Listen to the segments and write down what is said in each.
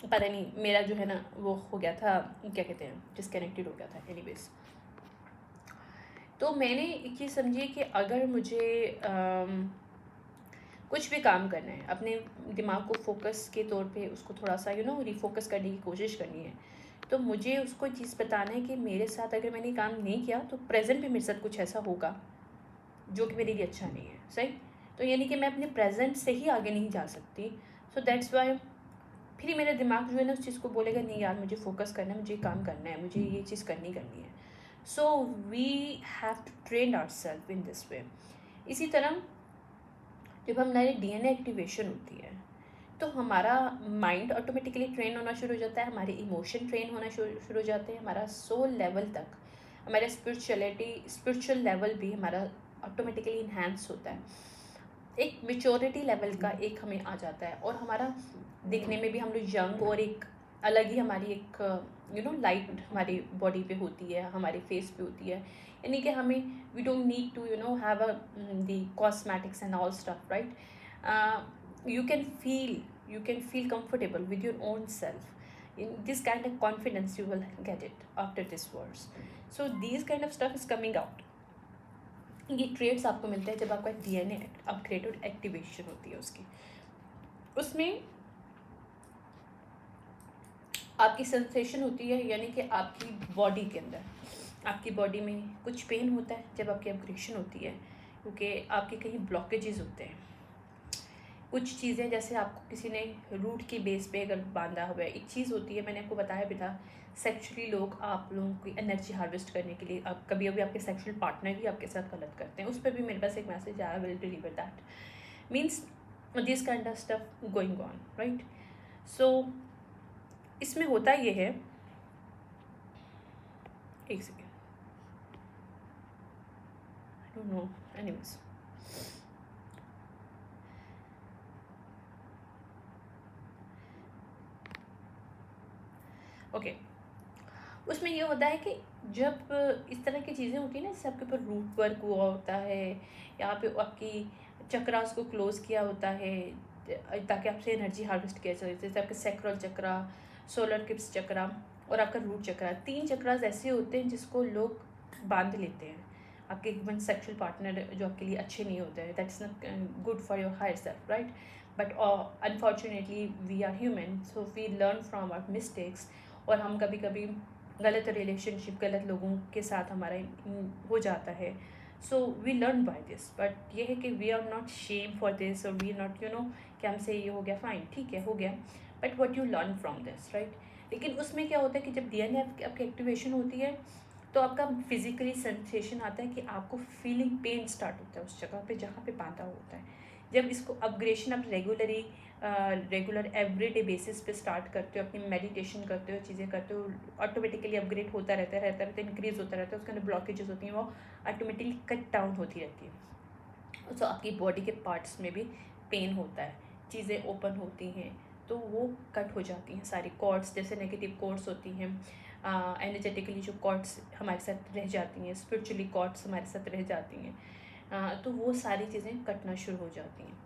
पता नहीं मेरा जो है ना वो हो गया था, क्या कहते हैं, डिसकनेक्टेड हो गया था। एनीवेज, तो मैंने एक चीज़ समझी कि अगर मुझे कुछ भी काम करना है, अपने दिमाग को फोकस के तौर पे उसको थोड़ा सा रिफोकस करने की कोशिश करनी है, तो मुझे उसको चीज़ बताना है कि मेरे साथ अगर मैंने काम नहीं किया तो प्रेजेंट में मेरे साथ कुछ ऐसा होगा जो कि मेरे लिए अच्छा नहीं है। सही, तो यानी कि मैं अपने प्रेजेंट से ही आगे नहीं जा सकती। सो दैट्स वाई फिर मेरा दिमाग जो है ना उस चीज़ को बोलेगा नहीं यार मुझे फोकस करना है, मुझे काम करना है, मुझे ये चीज़ करनी है। So we have to train our self in this way. इसी तरह जब हमारे डीएनए एक्टिवेशन होती है तो हमारा माइंड ऑटोमेटिकली ट्रेन होना शुरू हो जाता है, हमारे इमोशन ट्रेन होना शुरू हो जाते हैं, हमारा सोल लेवल तक, हमारा स्पिरिचुअल लेवल भी हमारा ऑटोमेटिकली इन्हांस होता है। एक मेच्योरिटी लेवल का एक हमें आ जाता है और हमारा दिखने में भी हम लोग यंग और एक अलग ही हमारी एक लाइट हमारी बॉडी पे होती है, हमारे फेस पे होती है। यानी कि हमें we don't need to have the cosmetics and all stuff, right. you can feel comfortable with your own self. In this kind of confidence you will get it after this verse. So these kind of stuff is coming out. ये trades आपको मिलते हैं जब आपका DNA upgraded activation होती है उसकी, उसमें आपकी सेंसेशन होती है, यानी कि आपकी बॉडी के अंदर, आपकी बॉडी में कुछ पेन होता है जब आपकी अपग्रेडेशन होती है, क्योंकि आपके कहीं ब्लॉकेजेस होते हैं। कुछ चीज़ें जैसे आपको किसी ने रूट की बेस पे अगर बांधा हुआ है, एक चीज़ होती है मैंने आपको बताया भी था, सेक्सुअली लोग आप लोगों की एनर्जी हार्वेस्ट करने के लिए आप कभी कभी आपके सेक्सुअल पार्टनर भी आपके साथ गलत करते हैं। उस पर भी मेरे पास एक मैसेज आया, will deliver that means this kind of stuff going on, right. So इसमें होता ये है, एक second, I don't know, anyways, okay. उसमें ये होता है कि जब इस तरह की चीज़ें होती हैं ना, जैसे आपके ऊपर रूट वर्क हुआ होता है, यहाँ पे आपकी चक्रास को क्लोज किया होता है ताकि आपसे एनर्जी हार्वेस्ट किया जाए, जैसे आपके सैक्रल चक्रा, सोलर किप्स चक्रा और आपका रूट चक्रा, 3 चक्रास ऐसे होते हैं जिसको लोग बांध लेते हैं। आपके इवन सेक्सुअल पार्टनर जो आपके लिए अच्छे नहीं होते हैं, that's not good for your higher self, right. But unfortunately we are human, so we learn from our mistakes, और हम कभी कभी गलत रिलेशनशिप, गलत लोगों के साथ हमारा हो जाता है। So we learn by this, but ये है कि we are not shame for this, और वी आर नॉट कि हमसे ये हो गया, फाइन ठीक है हो गया, but what you learn from this, right. लेकिन उसमें क्या होता है कि जब डीएनए आपकी एक्टिवेशन होती है तो आपका फिजिकली सेंसेशन आता है कि आपको फीलिंग पेन स्टार्ट होता है उस जगह पे जहाँ पे बांधा होता है। जब इसको अपग्रेडेशन आप रेगुलर एवरीडे बेसिस पे स्टार्ट करते हो, अपनी मेडिटेशन करते हो, चीज़ें करते हो, ऑटोमेटिकली अपग्रेड होता रहता है, इंक्रीज होता रहता है, उसके अंदर ब्लॉकेजेस होती हैं वो ऑटोमेटिकली कट डाउन होती रहती है। सो आपकी बॉडी के पार्ट्स में भी पेन होता है, चीज़ें ओपन होती हैं तो वो कट हो जाती हैं सारी कॉर्ड्स, जैसे नेगेटिव कॉर्ड्स होती हैं, एनर्जेटिकली जो कॉर्ड्स हमारे साथ रह जाती हैं, स्पिरिचुअली कॉर्ड्स हमारे साथ रह जाती हैं, तो वो सारी चीज़ें कटना शुरू हो जाती हैं।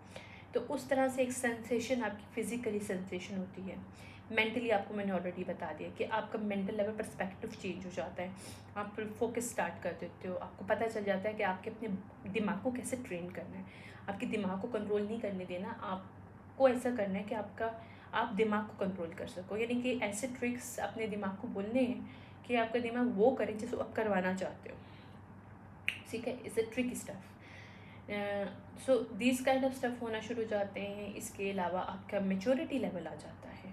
तो उस तरह से एक सेंसेशन आपकी फिजिकली सेंसेशन होती है। मेंटली आपको मैंने ऑलरेडी बता दिया कि आपका मेंटल लेवल पर्सपेक्टिव चेंज हो जाता है, आप फोकस स्टार्ट कर देते हो, आपको पता चल जाता है कि आपके अपने दिमाग को कैसे ट्रेन करना है। आपके दिमाग को कंट्रोल नहीं करने देना, आपको ऐसा करना है कि आप दिमाग को कंट्रोल कर सको, यानी कि ऐसे ट्रिक्स अपने दिमाग को बोलने हैं कि आपका दिमाग वो करे जिसको आप करवाना चाहते हो, ठीक है। It's a tricky stuff. So this kind of stuff होना शुरू हो जाते हैं। इसके अलावा आपका मेच्योरिटी लेवल आ जाता है,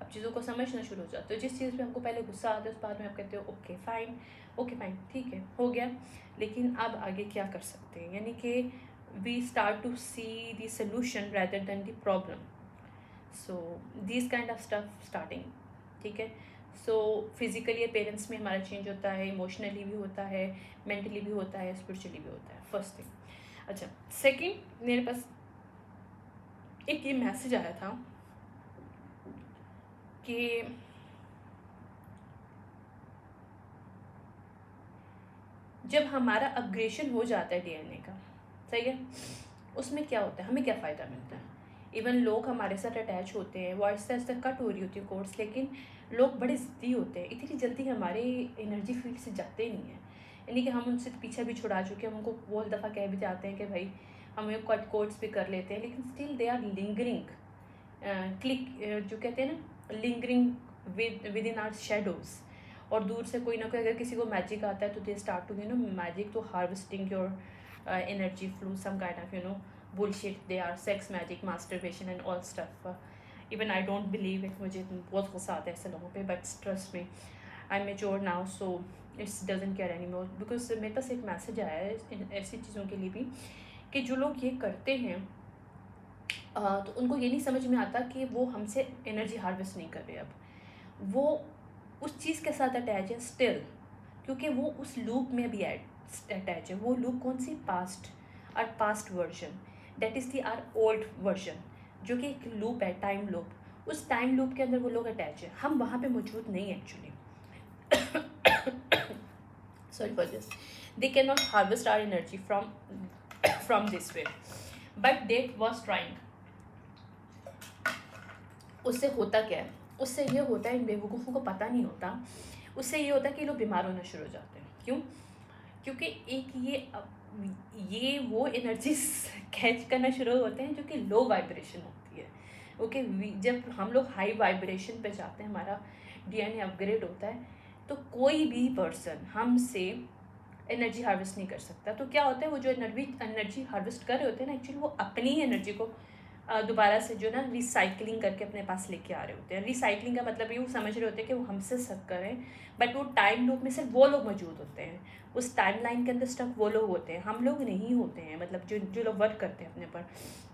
आप चीज़ों को समझना शुरू हो जाते हो। जिस चीज़ पे हमको पहले गुस्सा आता है उस बात में आप कहते हो ओके फाइन ठीक है हो गया, लेकिन अब आगे क्या कर सकते हैं, यानी कि we start to see the solution rather than the problem. So this kind of stuff starting, ठीक है। सो फिजिकली पेरेंट्स में हमारा चेंज होता है, इमोशनली भी होता है, मेंटली भी होता है, स्पिरिचुअली भी होता है, फर्स्ट थिंग। अच्छा, सेकंड मेरे पास एक ये मैसेज आया था कि जब हमारा अपग्रेडेशन हो जाता है डीएनए का, सही है, उसमें क्या होता है, हमें क्या फ़ायदा मिलता है। इवन लोग हमारे साथ अटैच होते हैं, वो आहिस्ता आहिस्ता कट हो रही होती है कोर्स, लेकिन लोग बड़े ज़िद्दी होते हैं, इतनी जल्दी हमारे एनर्जी फील्ड से जाते नहीं हैं। यानी कि हम उनसे पीछा भी छुड़ा चुके हैं, हम उनको बहुत दफ़ा कह भी जाते हैं कि भाई हमें कट कोर्स भी कर लेते हैं, लेकिन still they are lingering, click जो कहते हैं ना, lingering within our shadows. और दूर से कोई ना कोई अगर किसी को मैजिक आता है तो दे स्टार्ट टू मैजिक, तो harvesting your energy flow, some kind of bullshit, they are sex magic, masturbation and all stuff. Even I don't believe it, मुझे बहुत गुस्सा आता है ऐसे लोगों पे, but trust me, I'm mature now, so it doesn't care anymore, because मेरे पास एक मैसेज आया है ऐसी चीज़ों के लिए भी कि जो लोग ये करते हैं तो उनको ये नहीं समझ में आता कि वो हमसे एनर्जी हार्वेस्ट नहीं कर रहे, अब वो उस चीज़ के साथ अटैच है स्टिल, क्योंकि वो उस लूप में भी अटैच है। वो लूप कौन सी? पास्ट, और past version, that is the our old version, जो कि एक लूप है, टाइम लूप। उस टाइम लूप के अंदर वो लोग अटैच है, हम वहाँ पे मौजूद नहीं actually. sorry for this, they cannot harvest our energy from this way, but they was trying। उससे होता क्या है? उससे ये होता है, इन बेवकूफ़ों को पता नहीं होता, उससे ये होता है कि लोग बीमार होना शुरू हो जाते हैं। क्यों? क्योंकि एक ये वो एनर्जीज कैच करना शुरू होते हैं जो कि लो वाइब्रेशन होती है। ओके, जब हम लोग हाई वाइब्रेशन पे जाते हैं, हमारा डीएनए अपग्रेड होता है, तो कोई भी पर्सन हमसे एनर्जी हार्वेस्ट नहीं कर सकता। तो क्या होता है, वो जो एनर्जी हार्वेस्ट कर रहे होते हैं ना, एक्चुअली वो अपनी ही एनर्जी को दोबारा से जो ना रिसाइकलिंग करके अपने पास लेके आ रहे होते हैं। रिसाइकलिंग का मतलब ये वो समझ रहे होते हैं कि वो हमसे सक करें, बट वो टाइम लूप में सिर्फ वो लोग मौजूद होते हैं, उस टाइम लाइन के अंदर स्टक वो लोग होते हैं, हम लोग नहीं होते हैं। मतलब जो लोग वर्क करते हैं अपने पर,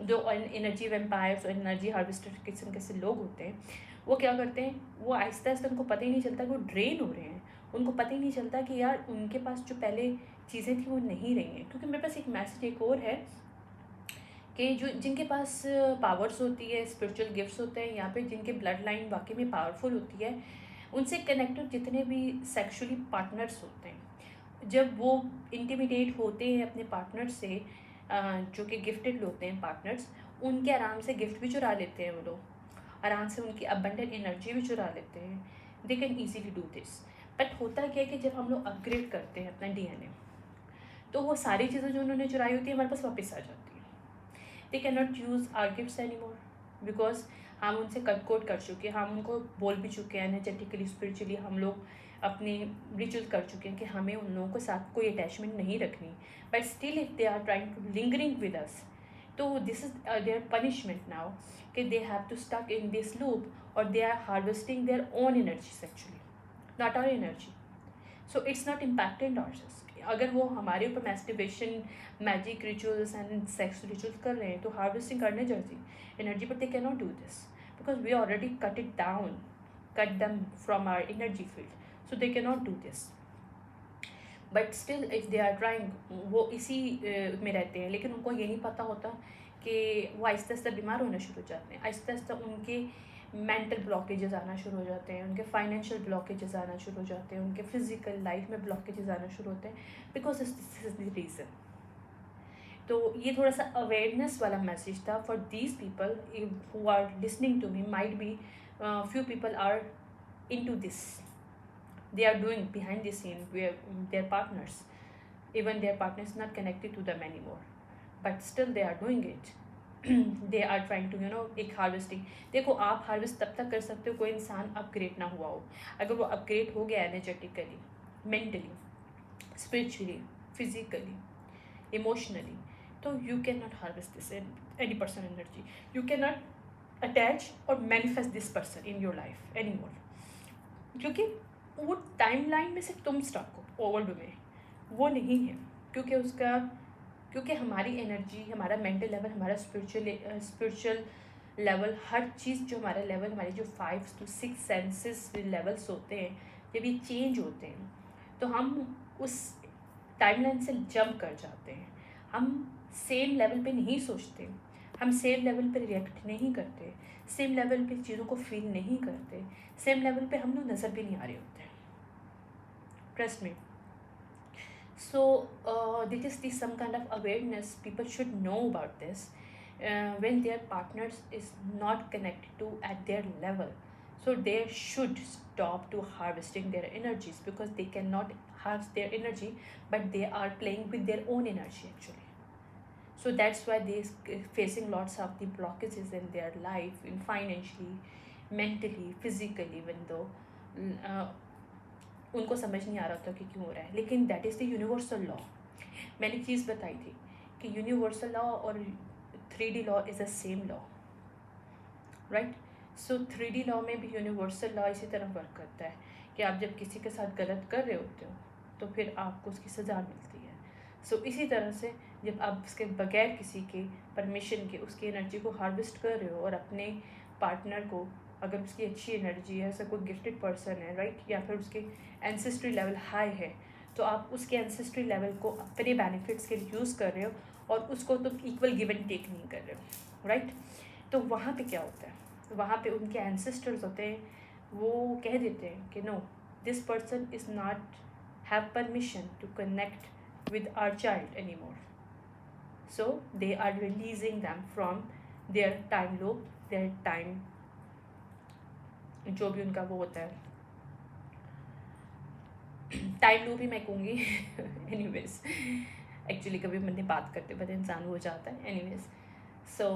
जो एनर्जी वेम्पायर्स और एनर्जी हार्वेस्टर किस्म के लोग होते हैं, वो क्या करते हैं, वो आहिस्ता आहिस्ता उनको पता ही नहीं चलता कि वो ड्रेन हो रहे हैं। उनको पता ही नहीं चलता कि यार उनके पास जो पहले चीज़ें थी वो नहीं रही हैं। क्योंकि मेरे पास एक मैसेज एक और है कि जो जिनके पास पावर्स होती है, स्पिरिचुअल गिफ्ट्स होते हैं, यहाँ पे जिनके ब्लड लाइन वाकई में पावरफुल होती है, उनसे कनेक्टेड जितने भी सेक्सुअली पार्टनर्स होते हैं, जब वो इंटिमिडेट होते हैं अपने पार्टनर से, जो कि गिफ्टेड होते हैं पार्टनर्स, उनके आराम से गिफ्ट भी चुरा लेते हैं वो लोग, आराम से उनकी अबंडेंट एनर्जी भी चुरा लेते हैं। They can easily do this. But होता क्या है कि जब हम लोग अपग्रेड करते हैं अपना डीएनए, तो वो सारी चीज़ें जो उन्होंने चुराई होती है हमारे पास वापस आ जाती है। They can not use our gifts any more, because हम उनसे कट कोट कर चुके हैं, हम उनको बोल भी चुके हैं एनर्जेटिकली, स्पिरिचुअली हम लोग अपने रिचुअल कर चुके हैं कि हमें उन लोगों के साथ कोई अटैचमेंट नहीं रखनी। But still if they are trying to lingering with us, तो this is their punishment now, कि they have to stuck in this loop, और they are harvesting their own energy actually, not our energy. So it's not impacted ours. अगर वो हमारे ऊपर masturbation, magic rituals and sex rituals कर रहे हैं, तो हार्वेस्टिंग करने जैसी energy, but they can not do this because we already cut it down, cut them from our energy field, so they can not do this. But still if they are trying, वो इसी में रहते हैं, लेकिन उनको ये नहीं पता होता कि वो आहिस्ता आहिस्ता बीमार होना शुरू हो जाते हैं, आहिस्ता आहिस्ता उनके मेंटल ब्लॉकेजेस आना शुरू हो जाते हैं, उनके फाइनेंशियल ब्लॉकेजेस आना शुरू हो जाते हैं, उनके फिजिकल लाइफ में ब्लॉकेजेस आना शुरू होते हैं, because this is the reason. तो ये थोड़ा सा अवेयरनेस वाला मैसेज था for these people who are listening to me. Might be few people are into this, they are doing behind the scene where their partners, even their partners not connected to them anymore, but still they are doing it. they are trying to एक harvesting. देखो, आप harvest तब तक कर सकते हो कोई इंसान अपग्रेड ना हुआ हो। अगर वो अपग्रेड हो गया energetically, mentally, spiritually, physically, emotionally, तो you can not harvest this any person energy, you can not attach और manifest this person in your life any more, क्योंकि वो टाइमलाइन में सिर्फ तुम स्टक हो, ओल्ड में वो नहीं है। क्योंकि हमारी एनर्जी, हमारा मेंटल लेवल, हमारा स्पिरिचुअल लेवल, हर चीज़ जो हमारा लेवल, हमारे जो 5 to 6 सेंसेस लेवल्स होते हैं, जब ये चेंज होते हैं तो हम उस टाइमलाइन से जंप कर जाते हैं। हम सेम लेवल पे नहीं सोचते, हम सेम लेवल पे रिएक्ट नहीं करते, सेम लेवल पे चीज़ों को फील नहीं करते, सेम लेवल पे हम लोग नज़र भी नहीं आ रहे होते हैं। Trust me. So this is some kind of awareness people should know about this, when their partners is not connected to at their level, so they should stop to harvesting their energies, because they cannot harvest their energy, but they are playing with their own energy actually. So that's why they facing lots of the blockages in their life, in financially, mentally, physically, even though uh, उनको समझ नहीं आ रहा था कि क्यों हो रहा है. लेकिन that is the universal law. मैंने एक चीज़ बताई थी कि यूनिवर्सल लॉ और 3D law is the same law, right. So 3D law में भी यूनिवर्सल लॉ इसी तरह वर्क करता है कि आप जब किसी के साथ गलत कर रहे होते हो तो फिर आपको उसकी सज़ा मिलती है. सो इसी तरह से जब आप उसके बगैर किसी के परमिशन के उसकी एनर्जी को हार्वेस्ट कर रहे हो और अपने पार्टनर को, अगर उसकी अच्छी एनर्जी है, ऐसा कोई गिफ्टेड पर्सन है, राइट, या फिर उसके एंसेस्ट्री लेवल हाई है, तो आप उसके एंसेस्ट्री लेवल को अपने बेनिफिट्स के लिए यूज़ कर रहे हो और उसको तुम इक्वल गिव एंड टेक नहीं कर रहे हो, राइट. तो वहाँ पे क्या होता है, वहाँ पे उनके एंसेस्टर्स होते हैं, वो कह देते हैं कि no, this person is not have permission to connect with our child anymore. So they are releasing them from their time loop, their time, जो भी उनका वो होता है, टाइम लूप ही मैं कहूँगी. एनीवेज, एक्चुअली कभी मैंने बात करते बट इंसान हो जाता है. एनीवेज, सो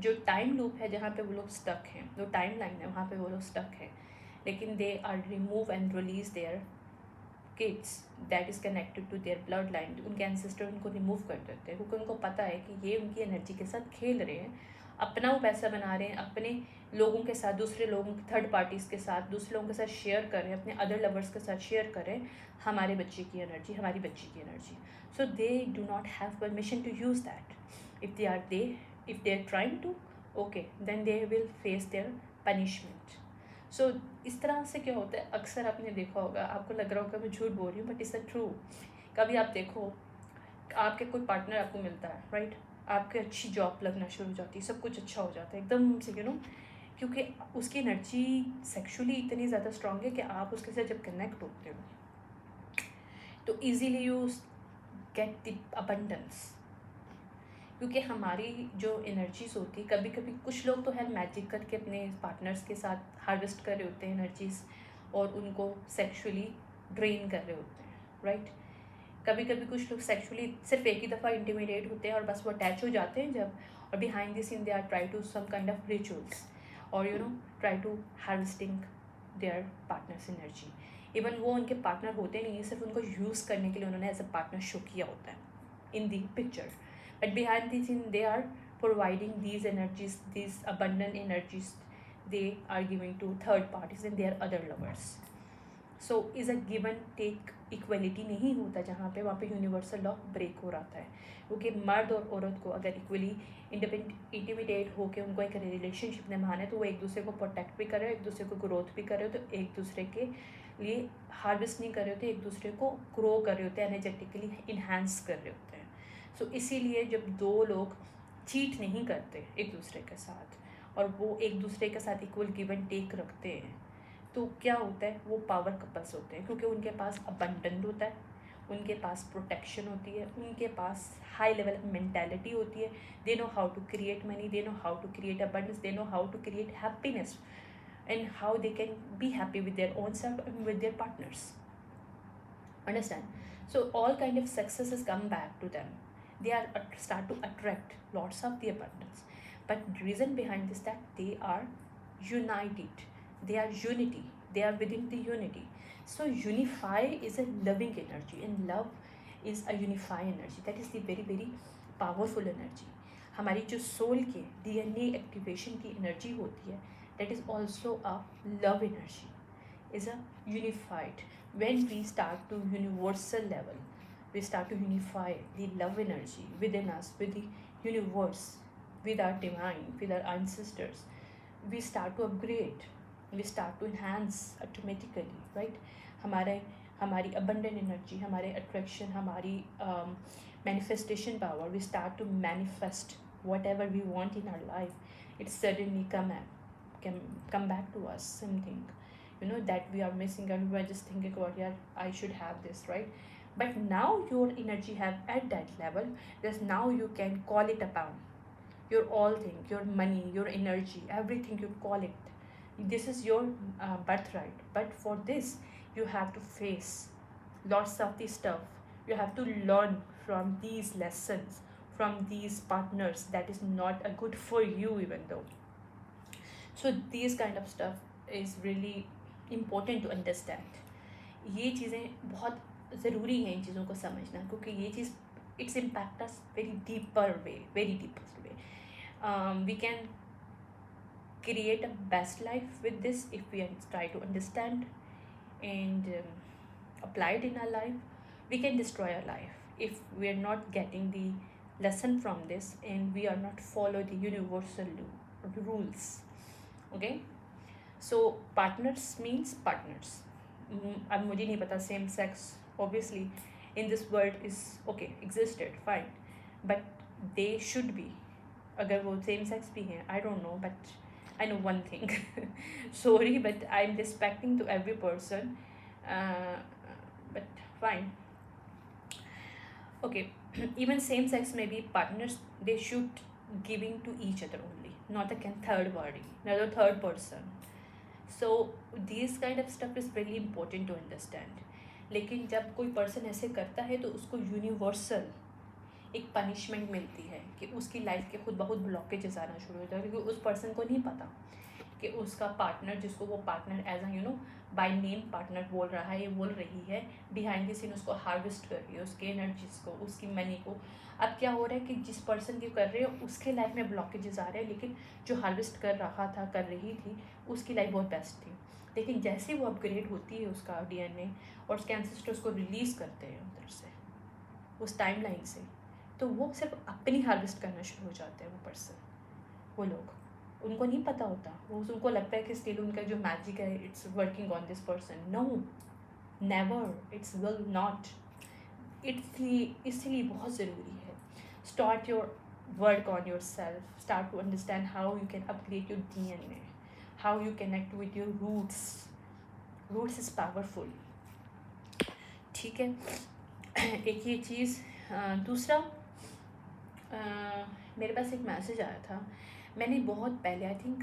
जो टाइम लूप है जहाँ पे वो लोग स्टक हैं, जो टाइम लाइन है वहाँ पे वो लोग स्टक हैं, लेकिन they are remove and release their kids that is connected to their blood line. उनके एंसेस्टर उनको रिमूव कर देते हैं क्योंकि उनको पता है कि ये उनकी एनर्जी के साथ खेल रहे हैं, अपना वो पैसा बना रहे हैं, अपने लोगों के साथ, दूसरे लोगों, थर्ड पार्टीज़ के साथ, दूसरे लोगों के साथ शेयर करें, अपने अदर लवर्स के साथ शेयर करें हमारे बच्चे की एनर्जी, हमारी बच्ची की energy. So they do not have permission to use that. If they are trying to, okay, then they will face their punishment. So इस तरह से क्या होता है, अक्सर आपने देखा होगा, आपको लग रहा होगा मैं झूठ बोल रही हूँ बट इट्स अ ट्रू. कभी आप देखो, आपके कोई पार्टनर आपको मिलता है, राइट, आपकी अच्छी जॉब लगना शुरू हो जाती है, सब कुछ अच्छा हो जाता है एकदम से, क्योंकि उसकी एनर्जी सेक्सुअली इतनी ज़्यादा स्ट्रांग है कि आप उसके साथ जब कनेक्ट होते हो तो easily you get the abundance. क्योंकि हमारी जो एनर्जीज होती, कभी कभी कुछ लोग तो है मैजिक करके अपने पार्टनर्स के साथ हार्वेस्ट कर रहे होते हैं एनर्जीज और उनको सेक्सुअली ड्रेन कर रहे होते हैं, राइट. कभी कभी कुछ लोग सेक्सुअली सिर्फ एक ही दफ़ा इंटिमिडेट होते हैं और बस वो अटैच हो जाते हैं जब, और behind this in they are try to some kind of rituals और try to harvesting their partners energy. Even वो उनके पार्टनर होते नहीं है, सिर्फ उनको यूज़ करने के लिए उन्होंने एज अ पार्टनर शो किया होता है इन दी picture. But behind this, they are providing these energies, these abundant energies, they are giving to third parties and their other lovers. So is a give and take equality नहीं होता जहाँ पे, वहाँ पे universal law break हो रहा है. क्योंकि मर्द और औरत को अगर इक्वली इंटिमिडेट होकर उनको एक रिलेशनशिप निभाना है तो वो एक दूसरे को प्रोटेक्ट भी कर रहे हो, एक दूसरे को ग्रोथ भी कर रहे हो, तो एक दूसरे के लिए हार्वेस्ट नहीं कर रहे होते, एक दूसरे को ग्रो कर रहे होते हैं, एनर्जेटिकली इन्हांस कर रहे होते हैं. सो इसीलिए जब दो लोग चीट नहीं करते एक दूसरे के साथ और वो एक दूसरे के साथ इक्वल गिव एंड टेक रखते हैं, तो क्या होता है, वो पावर कपल्स होते हैं. क्योंकि उनके पास अबंडेंट होता है, उनके पास प्रोटेक्शन होती है, उनके पास हाई लेवल ऑफ मेंटालिटी होती है. They know how to create money, they know how to create abundance, they know how to create happiness and how they can be happy with their own self and with their partners. Understand? So all kind of successes come back to them. They are start to attract lots of the abundance, but the reason behind this that they are united, they are unity, they are within the unity. So unify is a loving energy and love is a unify energy. That is the very very powerful energy. हमारी जो soul के DNA activation की energy होती है, that is also a love energy, is a unified. When we start to universal level, we start to unify the love energy within us, with the universe, with our divine, with our ancestors. We start to upgrade, we start to enhance automatically, right. हमारी abundant energy, हमारे attraction, हमारी manifestation power, we start to manifest whatever we want in our life. It suddenly come back to us something that we are missing, and we are just thinking about, yeah, I should have this, right. but now your energy have at that level that now you can call it upon your all thing, your money, your energy, everything you call it. This is your birthright. But for this, you have to face lots of the stuff. You have to learn from these lessons, from these partners that is not a good for you even though. So these kind of stuff is really important to understand. ये चीज़ें बहुत ज़रूरी हैं इन चीज़ों को समझना, क्योंकि ये चीज़ it's impact us very deeper way, very deepest way. We can create a best life with this if we try to understand and apply it in our life. We can destroy our life if we are not getting the lesson from this and we are not follow the universal rules. Okay, so partners means partners. अब मुझे नहीं पता same sex obviously in this world is okay existed fine, but they should be, अगर वो same sex भी हैं आई don't no, but I know one thing. Sorry, but I'm respecting to every person. But fine. Okay. Even same sex may be partners. They should giving to each other only, not a third party, not a third person. So these kind of stuff is very important to understand. लेकिन जब कोई person ऐसे करता है तो उसको universal एक punishment मिलती है कि उसकी लाइफ के खुद बहुत ब्लॉकेजेस आना शुरू होता है, क्योंकि उस पर्सन को नहीं पता कि उसका पार्टनर, जिसको वो partner as a by name partner बोल रहा है, ये बोल रही है, बिहाइंड द सीन उसको हार्वेस्ट कर रही है, उसके एनर्जीज को, उसकी मनी को. अब क्या हो रहा है कि जिस पर्सन की कर रहे हो उसके लाइफ में ब्लॉकेजेस आ रहे हैं, लेकिन जो हार्वेस्ट कर रहा था, कर रही थी, उसकी लाइफ बहुत बेस्ट थी. लेकिन जैसे वो अपग्रेड होती है उसका डीएनए और उसके एंसेस्टर्स को रिलीज़ करते हैं उधर से, उस टाइम लाइन से, तो वो सिर्फ अपनी हार्वेस्ट करना शुरू हो जाते हैं वो पर्सन, वो लोग. उनको नहीं पता होता, वो उनको लगता है कि स्टिल उनका जो मैजिक है it's working on this person. No, never, it's will not. इसलिए बहुत ज़रूरी है start your work on your self, start to understand how you can upgrade your DNA, how you connect with your roots. Roots is powerful. ठीक है, एक ये चीज़. दूसरा, मेरे पास एक मैसेज आया था, मैंने बहुत पहले आई थिंक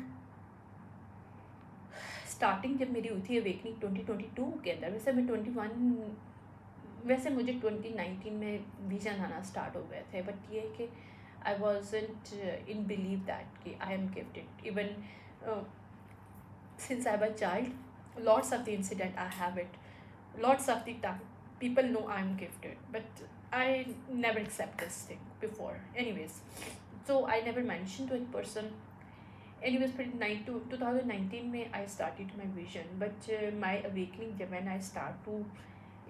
स्टार्टिंग जब मेरी हुई थी अवेकनिंग 2022 के अंदर, वैसे मैं 21, वैसे मुझे 2019 में विजन आना स्टार्ट हो गए थे, बट ये कि I wasn't in believe that कि I am gifted. Even since I was child, lots of the incident I have it, lots of the time people know I'm gifted, but I never accept this thing before. Anyways, so I never mentioned to any person. Anyways, 2019 में I started my vision, but my awakening जब when I start to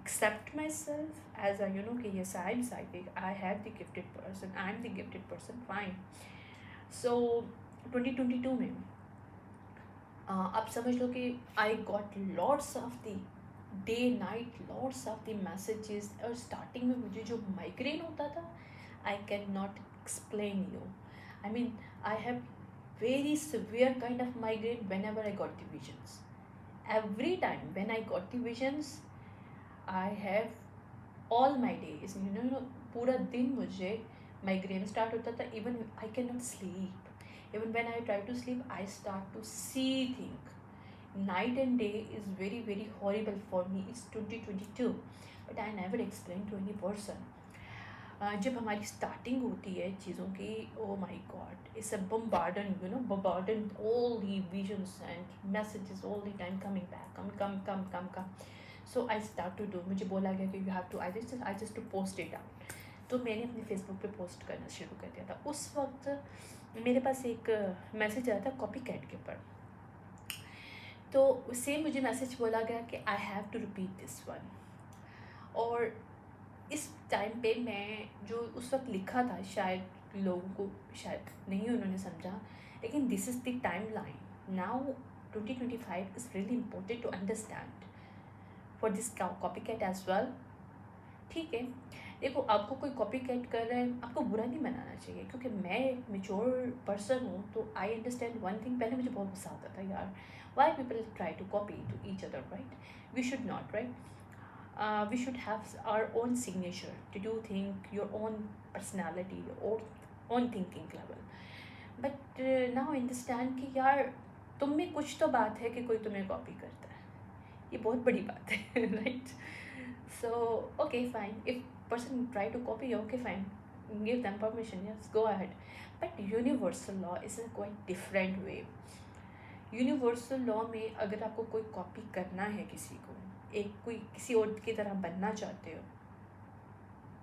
accept myself as a कि yes I am psychic, I have the gifted person, I am the gifted person, fine. So 2022 में आप समझ लो कि I got lots of the day night lots of the messages. और starting में मुझे जो migraine होता था, I can not explain you. I mean I have very severe kind of migraine whenever I got the visions. Every time when I got the visions I have all my days, पूरा दिन मुझे migraine start होता था. Even I can not sleep. Even when I try to sleep I start to see think. Night and day is very very horrible for me. It's 2022, but I never explained to any person. जब हमारी starting होती है चीज़ों की, oh my god, it's a bombardment, bombardment, all the visions and messages all the time coming back, come. So I start to do, मुझे बोला गया कि you have to, I just to post it out. तो मैंने अपने Facebook पे post करना शुरू कर दिया था. उस वक्त मेरे पास एक मैसेज आया था कॉपी कैट के ऊपर, तो उससे मुझे मैसेज बोला गया कि I have to repeat this one. और इस टाइम पे मैं जो उस वक्त लिखा था, शायद लोगों को शायद नहीं उन्होंने समझा, लेकिन this is the timeline now. 2025 is really important to understand for this copycat as well. ठीक है, देखो आपको कोई कॉपी कैट कर रहा है, आपको बुरा नहीं मनाना चाहिए, क्योंकि मैं मेच्योर पर्सन हूँ, तो आई अंडरस्टैंड वन थिंग. पहले मुझे बहुत गुस्सा आता था, यार why people try to copy to each other, right? We should not, right? We should have our own signature to do think your own personality or own thinking level. But now understand कि यार तुम में कुछ तो बात है कि कोई तुम्हें कॉपी करता है, ये बहुत बड़ी बात है right. So okay fine, if person try to copy you, okay fine, give them permission, yes, go ahead. But universal law is a quite different way. Universal law में अगर आपको कोई कॉपी करना है किसी को, एक कोई किसी और की तरह बनना चाहते हो,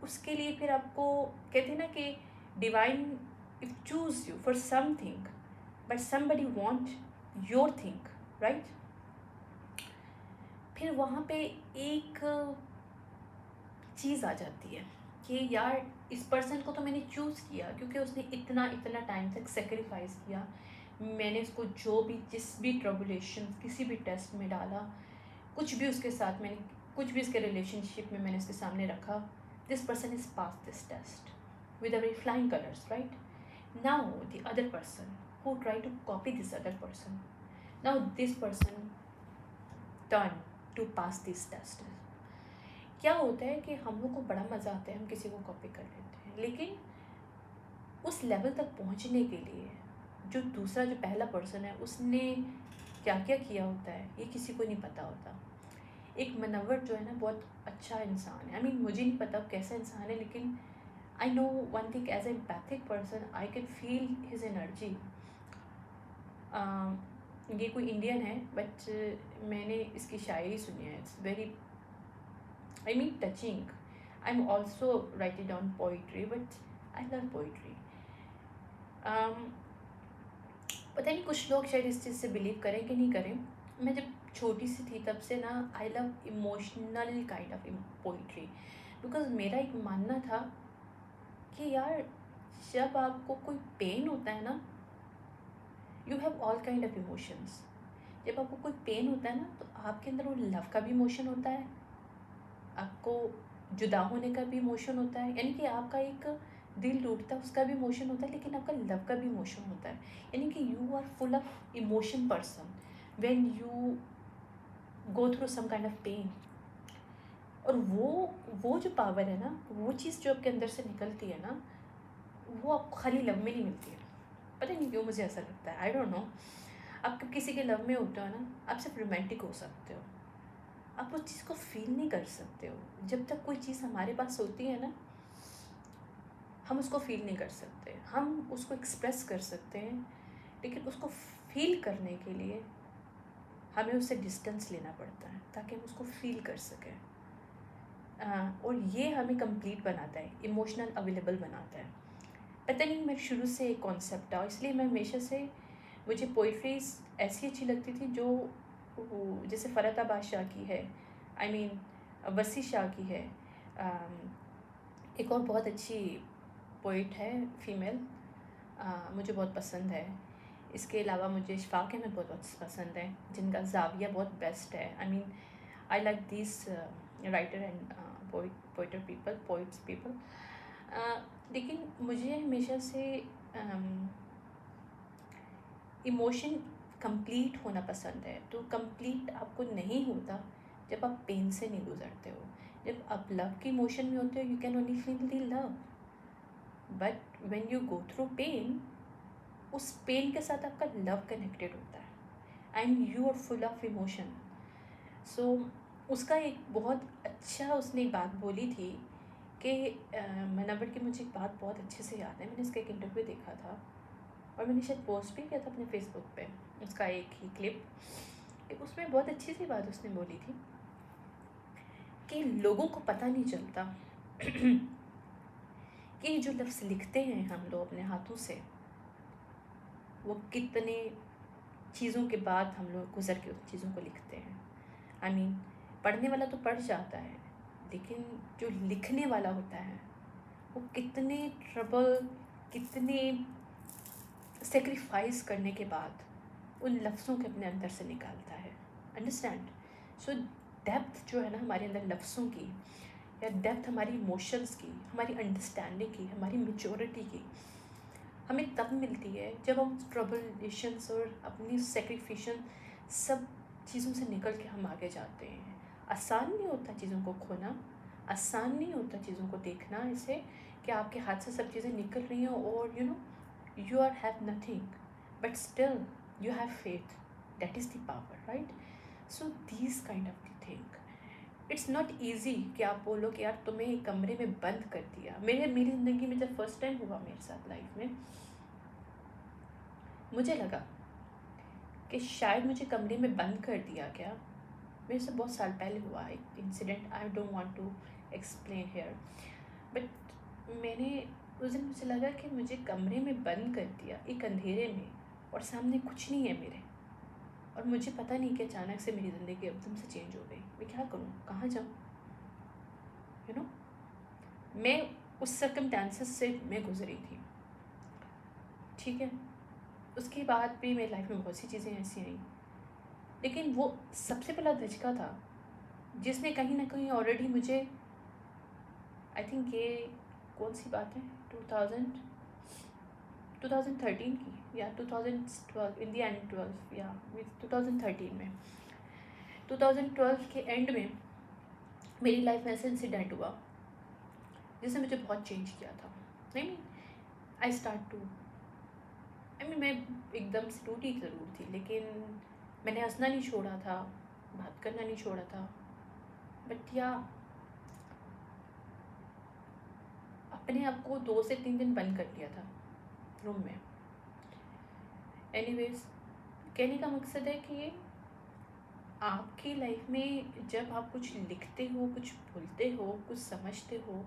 उसके लिए फिर आपको कहते हैं ना कि divine if choose you for something but somebody want your thing, right. फिर वहाँ पे एक चीज़ आ जाती है कि यार इस पर्सन को तो मैंने चूज़ किया क्योंकि उसने इतना इतना टाइम तक सेक्रीफाइस किया, मैंने उसको जो भी जिस भी ट्रबुलेशन किसी भी टेस्ट में डाला, कुछ भी उसके साथ मैंने कुछ भी उसके रिलेशनशिप में मैंने उसके सामने रखा, this person is pass this test with a very flying colors, right? Now the other person who tried to copy this other person, now this person turn to pass this test. क्या होता है कि हम लोग को बड़ा मज़ा आता है, हम किसी को कॉपी कर लेते हैं, लेकिन उस लेवल तक पहुंचने के लिए जो दूसरा जो पहला पर्सन है उसने क्या क्या किया होता है ये किसी को नहीं पता होता. एक मनव्वर जो है ना बहुत अच्छा इंसान है, मुझे नहीं पता कैसा इंसान है, लेकिन I know one thing, as an empathic person I can feel his energy. ये कोई इंडियन है बट मैंने इसकी शायरी सुनी है, it's very touching. I am also writing down poetry but I love poetry. पता नहीं कुछ लोग शायद इस चीज़ से बिलीव करें कि नहीं करें. मैं जब छोटी सी थी तब से ना I love emotional kind of poetry, because मेरा एक मानना था कि यार जब आपको कोई पेन होता है ना, you have all kind of emotions. जब आपको कोई पेन होता है ना तो आपके अंदर वो लव का भी इमोशन होता है, आपको जुदा होने का भी इमोशन होता है, यानी कि आपका एक दिल टूटता है उसका भी इमोशन होता है, लेकिन आपका लव का भी इमोशन होता है. यानी कि you are full of emotion person when you go through some kind of pain. और वो जो पावर है ना, वो चीज़ जो आपके अंदर से निकलती है ना, वो आपको खाली लव में नहीं मिलती है. पता नहीं क्यों मुझे ऐसा लगता है, आई डोंट नो. आप कब किसी के लव में होते हो ना, आप सिर्फ रोमांटिक हो सकते हो, आप उस चीज़ को फील नहीं कर सकते हो. जब तक कोई चीज़ हमारे पास होती है ना, हम उसको फील नहीं कर सकते. हम उसको एक्सप्रेस कर सकते हैं, लेकिन उसको फील करने के लिए हमें उससे डिस्टेंस लेना पड़ता है ताकि हम उसको फील कर सकें. और ये हमें कंप्लीट बनाता है, इमोशनल अवेलेबल बनाता है. पता नहीं मैं शुरू से एक कॉन्सेप्ट था, इसलिए मैं हमेशा से मुझे पोइट्रीज ऐसी अच्छी लगती थी जो जैसे फ़रत शाह की है, वसी शाह की है. एक और बहुत अच्छी पोइट है फीमेल, मुझे बहुत पसंद है. इसके अलावा मुझे इशफाक़ में बहुत पसंद है, जिनका ज़ाविया बहुत बेस्ट है. I like this writer and poets people. लेकिन मुझे हमेशा से इमोशन कंप्लीट होना पसंद है. तो कंप्लीट आपको नहीं होता जब आप पेन से नहीं गुजरते हो. जब आप लव के इमोशन में होते हो, you can only feel the love. But when you go through pain, उस पेन के साथ आपका लव कनेक्टेड होता है and you are full of emotion. So उसका एक बहुत अच्छा उसने एक बात बोली थी कि मनव्वर की मुझे एक बात बहुत अच्छे से याद है. मैंने इसका एक इंटरव्यू देखा था और मैंने शायद पोस्ट भी किया था अपने फेसबुक पे उसका एक ही क्लिप. उसमें बहुत अच्छी सी बात उसने बोली थी कि लोगों को पता नहीं चलता कि जो लफ्ज़ लिखते हैं हम लोग अपने हाथों से, वो कितने चीज़ों के बाद हम लोग गुजर के उस चीज़ों को लिखते हैं. पढ़ने वाला तो पढ़ जाता है, लेकिन जो लिखने वाला होता है वो कितने ट्रबल, कितने सेक्रीफाइस करने के बाद उन लफ्ज़ों के अपने अंदर से निकालता है. अंडरस्टैंड. सो डेप्थ जो है ना हमारे अंदर लफ्ज़ों की, या डेप्थ हमारी इमोशंस की, हमारी अंडरस्टैंडिंग की, हमारी मेच्योरिटी की, हमें तब मिलती है जब हम ट्रबलेशंस और अपनी सेक्रीफिशन सब चीज़ों से निकल के हम आगे जाते हैं. आसान नहीं होता चीज़ों को खोना, आसान नहीं होता चीज़ों को देखना ऐसे कि आपके हाथ से सब चीज़ें निकल रही हैं और you are have nothing, but still you have faith, that is the power, right? So these kind of the thing, it's not easy कि आप बोलो कि यार तुम्हें एक कमरे में बंद कर दिया। मेरी ज़िंदगी में जब फर्स्ट टाइम हुआ मेरे साथ लाइफ में, मुझे लगा कि शायद मुझे कमरे में बंद कर दिया गया। मेरे से बहुत साल पहले हुआ एक incident, I don't want to explain here, but मैंने उस दिन मुझे लगा कि मुझे कमरे में बंद कर दिया एक अंधेरे में, और सामने कुछ नहीं है मेरे, और मुझे पता नहीं कि अचानक से मेरी ज़िंदगी एकदम से चेंज हो गई। मैं क्या करूँ, कहाँ जाऊँ, यू नो। मैं उस सर्कमस्टेंसेस से मैं गुजरी थी, ठीक है। उसके बाद भी मेरी लाइफ में बहुत सी चीज़ें ऐसी आई, लेकिन वो सबसे पहला धचका था जिसने कहीं ना कहीं ऑलरेडी मुझे, आई थिंक ये कौन सी बात है, 2013 की या 2012, इन दी एंड 12 या 2013 में, 2012 के एंड में मेरी लाइफ में ऐसा इंसिडेंट हुआ जिसने मुझे बहुत चेंज किया था। नहीं, आई स्टार्ट टू, मैं एकदम से टूटी ज़रूर थी, लेकिन मैंने हंसना नहीं छोड़ा था, बात करना नहीं छोड़ा था, बट या अपने आप को 2 से 3 दिन बंद कर दिया था रूम में। एनीवेज, कहने का मकसद है कि आपकी लाइफ में जब आप कुछ लिखते हो, कुछ बोलते हो, कुछ समझते हो,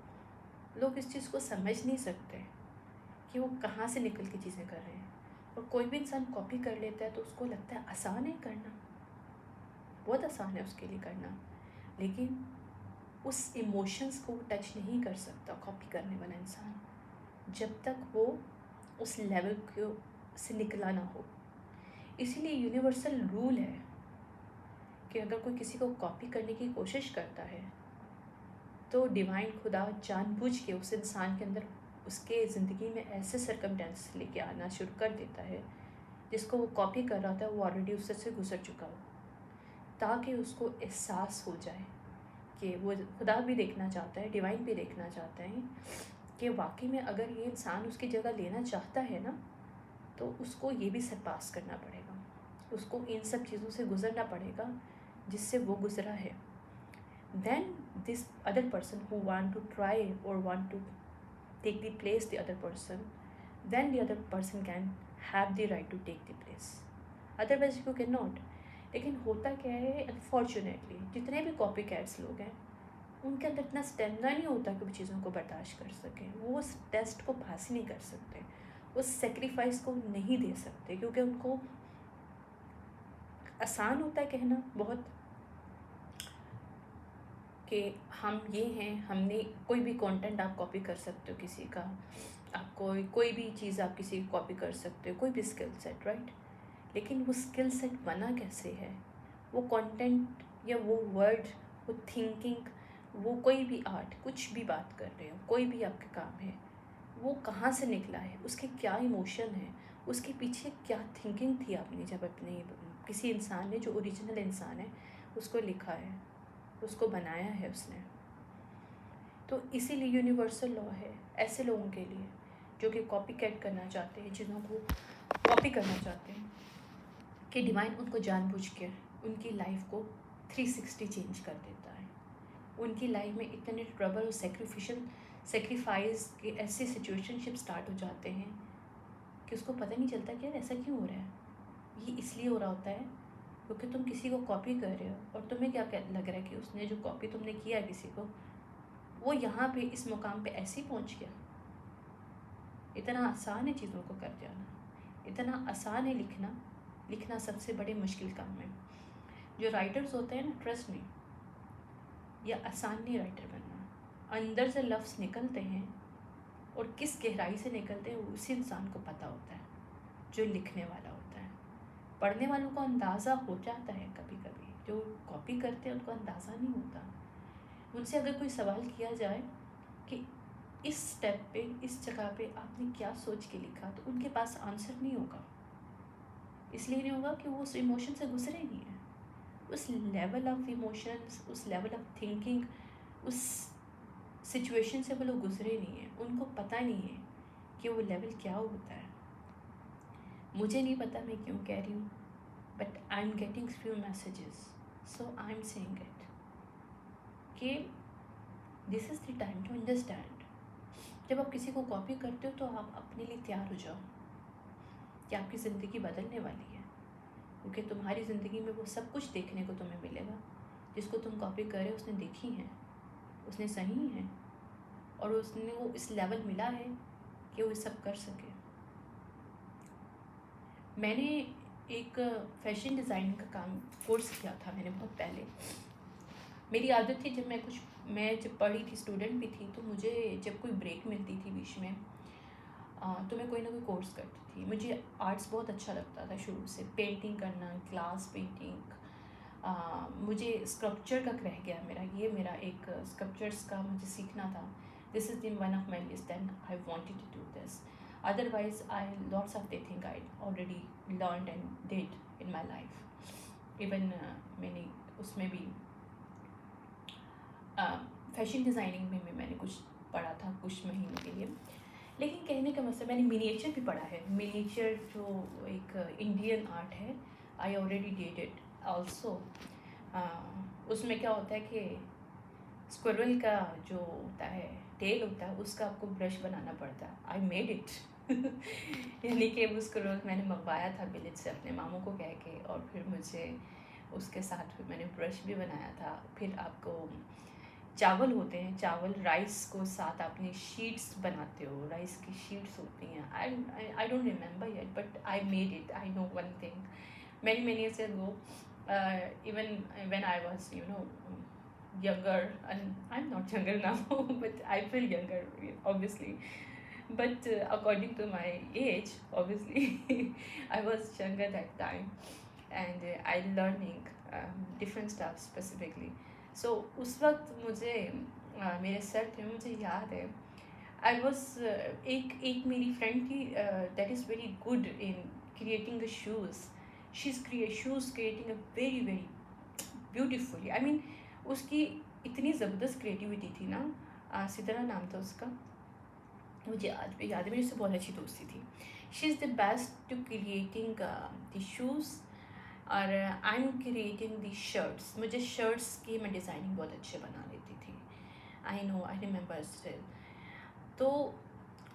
लोग इस चीज़ को समझ नहीं सकते कि वो कहाँ से निकल के चीज़ें कर रहे हैं। और कोई भी इंसान कॉपी कर लेता है तो उसको लगता है आसान है करना, बहुत आसान है उसके लिए करना, लेकिन उस इमोशंस को टच नहीं कर सकता कॉपी करने वाला इंसान जब तक वो उस लेवल को से निकला ना हो। इसीलिए यूनिवर्सल रूल है कि अगर कोई किसी को कॉपी करने की कोशिश करता है तो डिवाइन खुदा जानबूझ के उस इंसान के अंदर, उसके ज़िंदगी में ऐसे सर्कमस्टेंस लेके आना शुरू कर देता है जिसको वो कॉपी कर रहा था वो ऑलरेडी उससे से गुजर चुका हो, ताकि उसको एहसास हो जाए कि वो खुदा भी देखना चाहता है, डिवाइन भी देखना चाहता है कि वाकई में अगर ये इंसान उसकी जगह लेना चाहता है ना, तो उसको ये भी सरपास करना पड़ेगा, उसको इन सब चीज़ों से गुजरना पड़ेगा जिससे वो गुजरा है। Then this other person who want to try or want to take the place the other person, then the other person can have the right to take the place, otherwise you cannot। लेकिन होता क्या है, unfortunately जितने भी copy cats लोग हैं उनके अंदर इतना स्टेमिना नहीं होता कि वो चीज़ों को बर्दाश्त कर सकें, वो उस टेस्ट को पास ही नहीं कर सकते, उस सेक्रीफाइस को नहीं दे सकते, क्योंकि उनको आसान होता है कहना बहुत कि हम ये हैं, हमने कोई भी कंटेंट आप कॉपी कर सकते हो किसी का, आप कोई भी चीज़ आप किसी की कॉपी कर सकते हो, कोई भी स्किल सेट, राइट। लेकिन वो स्किल सेट बना कैसे है, वो कंटेंट या वो वर्ड, वो थिंकिंग, वो कोई भी आर्ट, कुछ भी बात कर रहे हो, कोई भी आपका काम है, वो कहाँ से निकला है, उसके क्या इमोशन है, उसके पीछे क्या थिंकिंग थी आपने जब अपने किसी इंसान ने, जो ओरिजिनल इंसान है, उसको लिखा है, उसको बनाया है उसने। तो इसीलिए यूनिवर्सल लॉ है ऐसे लोगों के लिए जो कि कॉपी कैट करना चाहते हैं, चीज़ों को कॉपी करना चाहते हैं, कि डिवाइन उनको जानबूझ के उनकी लाइफ को 360 चेंज कर देता है। उनकी लाइफ में इतने ट्रबल और सेक्रीफाइस के ऐसे सिचुएशनशिप स्टार्ट हो जाते हैं कि उसको पता नहीं चलता कि यार ऐसा क्यों हो रहा है। ये इसलिए हो रहा होता है क्योंकि तुम किसी को कॉपी कर रहे हो और तुम्हें क्या लग रहा है कि उसने जो कॉपी तुमने किया किसी को, वो यहाँ पे इस मुकाम पे ऐसे ही पहुँच गया। इतना आसान है चीज़ों को कर जाना, इतना आसान है लिखना सबसे बड़े मुश्किल काम है। जो राइटर्स होते हैं ना, ट्रस्ट में, यह आसान नहीं राइटर बनना। अंदर से लफ्ज़ निकलते हैं और किस गहराई से निकलते हैं वो उसी इंसान को पता होता है जो लिखने वाला होता है। पढ़ने वालों को अंदाज़ा हो जाता है कभी कभी, जो कॉपी करते हैं उनको अंदाज़ा नहीं होता। उनसे अगर कोई सवाल किया जाए कि इस स्टेप पे, इस जगह पे आपने क्या सोच के लिखा, तो उनके पास आंसर नहीं होगा। इसलिए नहीं होगा कि वो उस इमोशन से गुजरे नहीं है, उस लेवल ऑफ इमोशंस, उस लेवल ऑफ थिंकिंग, उस सिचुएशन से वो लोग गुजरे नहीं हैं, उनको पता नहीं है कि वो लेवल क्या होता है। मुझे नहीं पता मैं क्यों कह रही हूँ, but I am getting few messages, so I am saying it कि this is the time to understand. जब आप किसी को कॉपी करते हो तो आप अपने लिए तैयार हो जाओ कि आपकी ज़िंदगी बदलने वाली है, क्योंकि तुम्हारी ज़िंदगी में वो सब कुछ देखने को तुम्हें मिलेगा जिसको तुम कॉपी करे उसने देखी है, उसने सही है, और उसने वो इस लेवल मिला है कि वो सब कर सके। मैंने एक फैशन डिज़ाइनिंग का काम कोर्स किया था मैंने बहुत पहले। मेरी आदत थी, मैं जब पढ़ी थी, स्टूडेंट भी थी, तो मुझे जब कोई ब्रेक मिलती थी बीच में तो मैं कोई ना कोई कोर्स करती थी। मुझे आर्ट्स बहुत अच्छा लगता था शुरू से, पेंटिंग करना, ग्लास पेंटिंग। मुझे स्कल्पचर का रह गया मेरा एक स्कल्पचर्स का मुझे सीखना था। This is the one of my list and I wanted to do this. Otherwise I lots of the thing I already learned and did in my life. Even मैंने उसमें भी फैशन डिज़ाइनिंग में मैंने कुछ पढ़ा था कुछ महीनों के लिए। लेकिन कहने का मतलब मैंने मिनिएचर भी पढ़ा है। मिनिएचर जो एक इंडियन आर्ट है, I already did it also. उसमें क्या होता है कि स्क्विरल का जो होता है टेल होता है, उसका आपको ब्रश बनाना पड़ता है। आई मेड इट यानी कि वो स्क्विरल मैंने मंगवाया था विलेज से अपने मामू को कह के, और फिर मुझे उसके साथ फिर मैंने ब्रश भी बनाया था। फिर आपको चावल होते हैं, चावल राइस को साथ अपनी शीट्स बनाते हो, राइस की शीट्स होती हैं। I don't remember yet but I made it. I know one thing, many years ago, even when I was younger, and I'm not younger now but I feel younger obviously, but according to my age obviously I was younger that time, and I learning different stuff specifically. So उस वक्त मुझे मेरे sir थे, मुझे याद है I was एक मेरी फ्रेंड थी that is very good in creating the shoes. She is shoes creating a very very beautifully. I mean उसकी इतनी ज़बरदस्त क्रिएटिविटी थी ना। सिदरा नाम था उसका, मुझे आज भी याद है, मेरी उससे बहुत अच्छी दोस्ती थी। She is the best to creating the shoes, और I am creating the shirts. मुझे शर्ट्स की मैं डिज़ाइनिंग बहुत अच्छे बना लेती थी। I know, I remember still. तो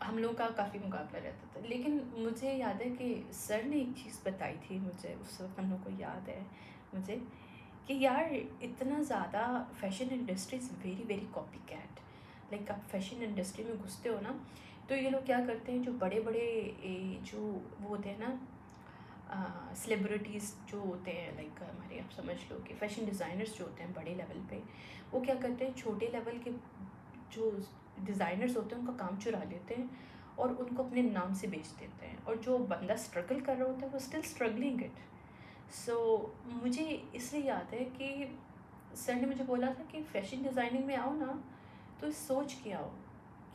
हम लोग का काफ़ी मुकाबला रहता था। लेकिन मुझे याद है कि सर ने एक चीज़ बताई थी मुझे उस वक्त, हम लोग को याद है मुझे, कि यार इतना ज़्यादा fashion industry is very very copycat. Like आप फैशन इंडस्ट्री में घुसते हो ना, तो ये लोग क्या करते हैं, जो बड़े बड़े जो वो होते हैं ना सेलिब्रिटीज़ जो होते हैं, लाइक हमारे आप समझ लो कि फ़ैशन डिज़ाइनर्स जो होते हैं बड़े लेवल पे, वो क्या करते हैं, छोटे लेवल के जो डिज़ाइनर्स होते हैं उनका काम चुरा लेते हैं और उनको अपने नाम से बेच देते हैं, और जो बंदा स्ट्रगल कर रहा होता है वो स्टिल स्ट्रगलिंग इट। सो मुझे इसलिए याद है कि सर ने मुझे बोला था कि फ़ैशन डिज़ाइनिंग में आओ ना, तो सोच के आओ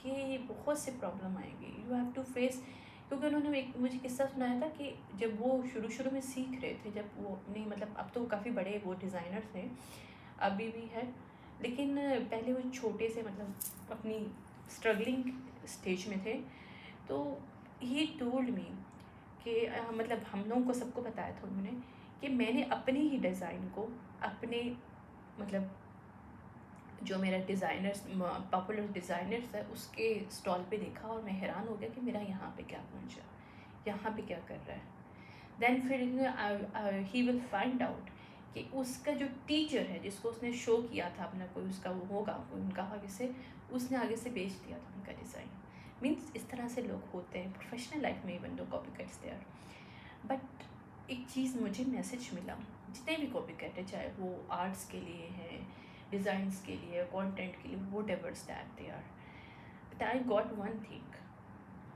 कि बहुत से प्रॉब्लम आएंगी, यू हैव टू फेस। क्योंकि उन्होंने एक मुझे किस्सा सुनाया था कि जब वो शुरू शुरू में सीख रहे थे, जब वो नहीं मतलब अब तो काफ़ी बड़े वो डिज़ाइनर थे, अभी भी है, लेकिन पहले वो छोटे से मतलब अपनी स्ट्रगलिंग स्टेज में थे। तो ही टोल्ड मी कि मतलब हम लोगों को सबको बताया था उन्होंने कि मैंने अपने ही डिज़ाइन को अपने मतलब जो मेरा डिज़ाइनर्स पॉपुलर डिज़ाइनर्स है उसके स्टॉल पे देखा, और मैं हैरान हो गया कि मेरा यहाँ पे क्या पहुँचा, यहाँ पे क्या कर रहा है। देन फिर ही विल फाइंड आउट कि उसका जो टीचर है जिसको उसने शो किया था अपना, कोई उसका वो होगा कोई उनका आगे से, उसने आगे से बेच दिया था उनका डिज़ाइन। मीन्स इस तरह से लोग होते हैं प्रोफेशनल लाइफ में, even though copycats there. But एक चीज़ मुझे मैसेज मिला, जितने भी कॉपी कट है, चाहे वो आर्ट्स के लिए है, डिज़ाइंस के लिए, कंटेंट के लिए, whatever's that they are, but I got one thing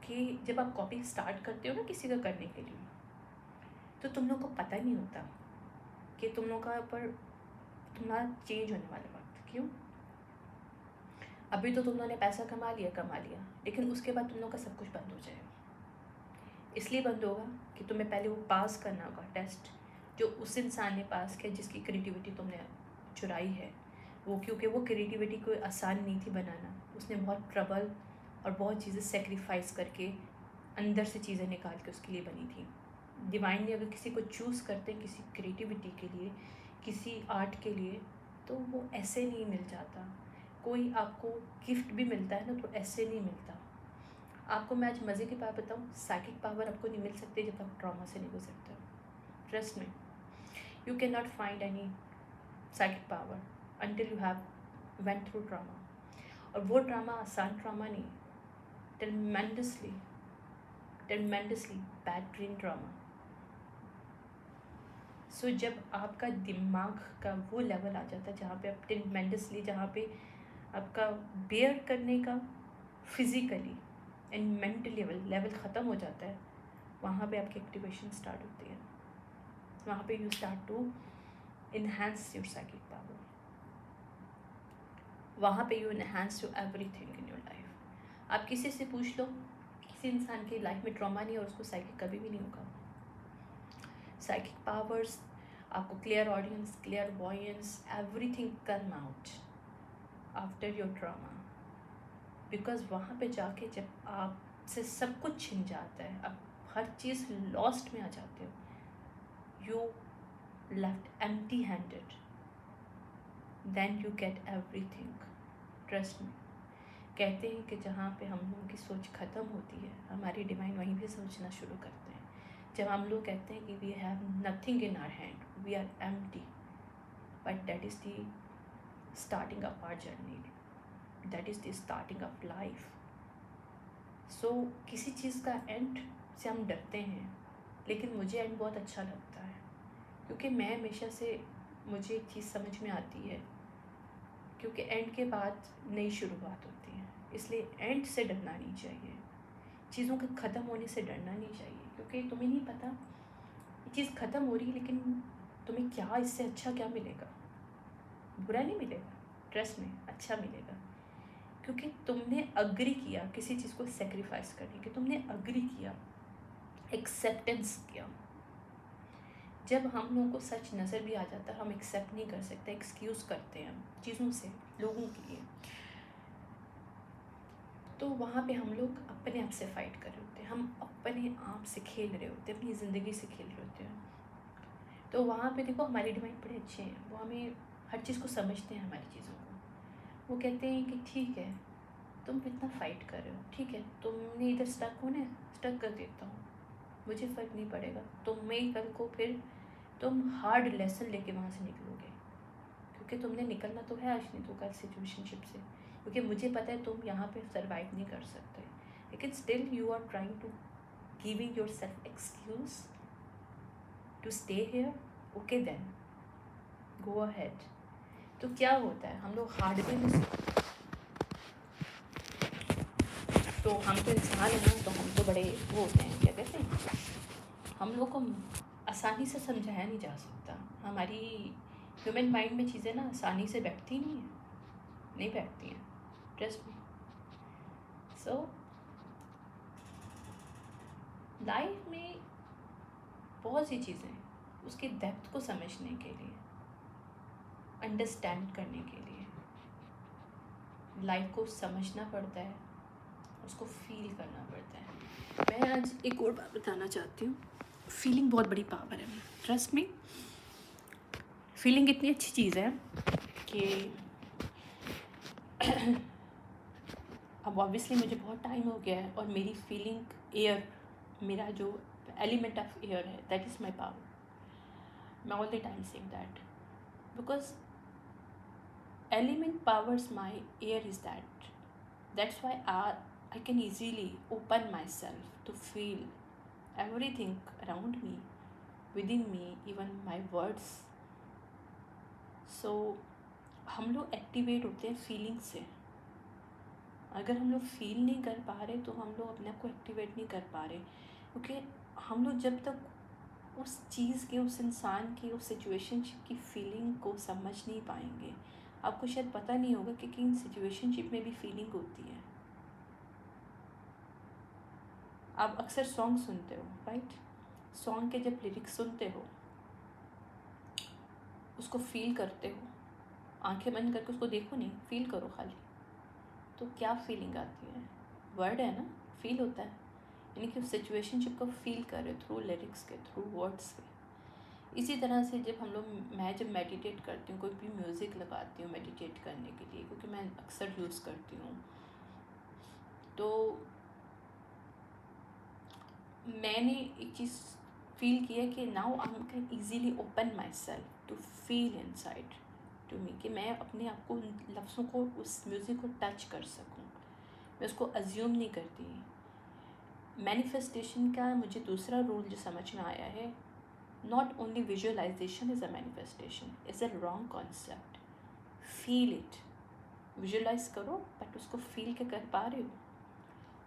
कि जब आप कॉपी स्टार्ट करते हो ना किसी का करने के लिए, तो तुम लोग को पता नहीं होता कि तुम लोग का पर तुम्हारा चेंज होने वाला वक्त। क्यों? अभी तो तुम लोगों ने पैसा कमा लिया, लेकिन उसके बाद तुम लोग का सब कुछ बंद हो जाएगा। इसलिए बंद होगा कि तुम्हें पहले वो पास करना होगा टेस्ट, जो उस इंसान ने पास किया जिसकी क्रिएटिविटी तुमने चुराई है। वो क्योंकि वो क्रिएटिविटी कोई आसान नहीं थी बनाना, उसने बहुत ट्रबल और बहुत चीज़ें सेक्रीफाइस करके अंदर से चीज़ें निकाल के उसके लिए बनी थी। डिवाइन ने अगर किसी को चूज़ करते हैं किसी क्रिएटिविटी के लिए, किसी आर्ट के लिए, तो वो ऐसे नहीं मिल जाता। कोई आपको गिफ्ट भी मिलता है ना तो ऐसे नहीं मिलता। आपको मैं आज मज़े की बात बताऊँ, साइकिक पावर आपको नहीं मिल सकती जब तक ट्रॉमा से नहीं गुजरते हो। ट्रस्ट में, you can not find any psychic power until you have went through trauma। और वो ट्रामा आसान ट्रामा नहीं, tremendously bad brain trauma। सो जब आपका दिमाग का वो लेवल आ जाता है जहाँ पे आप tremendously, जहाँ पे आपका बेयर करने का फिजिकली एंड मेंटली लेवल ख़त्म हो जाता है, वहाँ पे आपकी एक्टिवेशन स्टार्ट होती है। वहाँ पे you start to enhance your psychic power. वहाँ पे you enhance to everything in your life. आप किसी से पूछ लो, किसी इंसान की लाइफ में ट्रॉमा नहीं है और उसको साइकिक कभी भी नहीं होगा। साइकिक पावर्स आपको clear audience, clear voyance, everything come out after your trauma. Because वहाँ पे जाके जब आपसे सब कुछ छिन जाता है, आप हर चीज़ लॉस्ट में आ जाते हो, you left empty handed, then you get everything. Trust में, कहते हैं कि जहाँ पे हम लोगों की सोच ख़त्म होती है, हमारी डिवाइन वहीं पे सोचना शुरू करते हैं। जब हम लोग कहते हैं कि we have nothing in our hand, we are empty, but that is the starting of our journey, that is the starting of life. So किसी चीज़ का एंड से हम डरते हैं, लेकिन मुझे एंड बहुत अच्छा लगता है, क्योंकि मैं हमेशा से, मुझे एक चीज़ समझ में आती है, क्योंकि एंड के बाद नई शुरुआत होती है। इसलिए एंड से डरना नहीं चाहिए, चीज़ों के ख़त्म होने से डरना नहीं चाहिए, क्योंकि तुम्हें नहीं पता ये चीज़ ख़त्म हो रही है, लेकिन तुम्हें क्या इससे अच्छा क्या मिलेगा। बुरा नहीं मिलेगा, ट्रस्ट में अच्छा मिलेगा, क्योंकि तुमने अग्री किया किसी चीज़ को सेक्रीफाइस करने के, तुमने अग्री किया, एक्सेप्टेंस किया। जब हम लोगों को सच नज़र भी आ जाता है, हम एक्सेप्ट नहीं कर सकते, एक्सक्यूज़ करते हैं चीज़ों से, लोगों के लिए। तो वहाँ पे हम लोग अपने आप से फाइट कर रहे होते हैं, हम अपने आप से खेल रहे होते हैं, अपनी ज़िंदगी से खेल रहे होते हैं। तो वहाँ पे देखो हमारे डिवाइन बड़े अच्छे हैं, वो हमें हर चीज़ को समझते हैं, हमारी चीज़ों को। वो कहते हैं कि ठीक है, तुम इतना फाइट कर रहे हो, ठीक है, तुमने इधर स्टक होना है, स्टक कर देता हूँ, मुझे फ़र्क नहीं पड़ेगा। तुम्हें कल को फिर तुम हार्ड लेसन लेके वहाँ से निकलोगे, क्योंकि तुमने निकलना तो है आज नहीं तो कल सिचुएशनशिप से, क्योंकि मुझे पता है तुम यहाँ पे सर्वाइव नहीं कर सकते, लेकिन still you are trying to giving yourself excuse to stay here. Okay then go ahead. तो क्या होता है, हम लोग हार्ड वे में, तो हम तो इंसान है ना, तो हम तो बड़े वो होते हैं, क्या कहते हैं, हम लोग को आसानी से समझाया नहीं जा सकता। हमारी ह्यूमन माइंड में चीज़ें ना आसानी से बैठती नहीं बैठती हैं, ट्रस्ट में। सो लाइफ में बहुत सी चीज़ें, उसकी डेप्थ को समझने के लिए, अंडरस्टैंड करने के लिए लाइफ को समझना पड़ता है, उसको फील करना पड़ता है। मैं आज एक और बात बताना चाहती हूँ, फीलिंग बहुत बड़ी पावर है, ट्रस्ट में। फीलिंग इतनी अच्छी चीज़ है कि अब ऑब्वियसली मुझे बहुत टाइम हो गया है, और मेरी फीलिंग एयर, मेरा जो एलिमेंट ऑफ एयर है, दैट इज़ माई पावर। मैं all the time saying that, because element powers my air is that's why I can easily open myself to feel everything around me, within me, even my words। so हम लोग activate होते हैं feeling से। अगर हम लोग feel नहीं कर पा रहे तो हम लोग अपने आप को एक्टिवेट नहीं कर पा रहे, क्योंकि हम लोग जब तक उस चीज़ के, उस इंसान की, उस सिचुएशनशिप की फीलिंग को समझ नहीं पाएंगे। आपको शायद पता नहीं होगा कि इन सिचुएशनशिप में भी फीलिंग होती है। आप अक्सर सॉन्ग सुनते हो, राइट? सॉन्ग के जब लिरिक्स सुनते हो उसको फील करते हो, आंखें बंद करके उसको देखो नहीं, फील करो खाली, तो क्या फीलिंग आती है? वर्ड है ना, फील होता है, यानी कि उस सिचुएशनशिप को फील कर रहे हो थ्रू लिरिक्स के, थ्रू वर्ड्स के। इसी तरह से जब हम लोग, मैं जब मेडिटेट करती हूँ, कोई भी म्यूज़िक लगाती हूँ मेडिटेट करने के लिए, क्योंकि मैं अक्सर यूज़ करती हूँ, तो मैंने एक चीज़ फील किया कि now I can easily open myself to feel inside to me, कि मैं अपने आप को, उन लफ्ज़ों को, उस म्यूज़िक को टच कर सकूँ, मैं उसको अज्यूम नहीं करती। मैनिफेस्टेशन का मुझे दूसरा रूल जो समझ में आया है, not only visualization is a manifestation, is a wrong concept. Feel it, visualize करो बट उसको फील के कर पा रहे हो।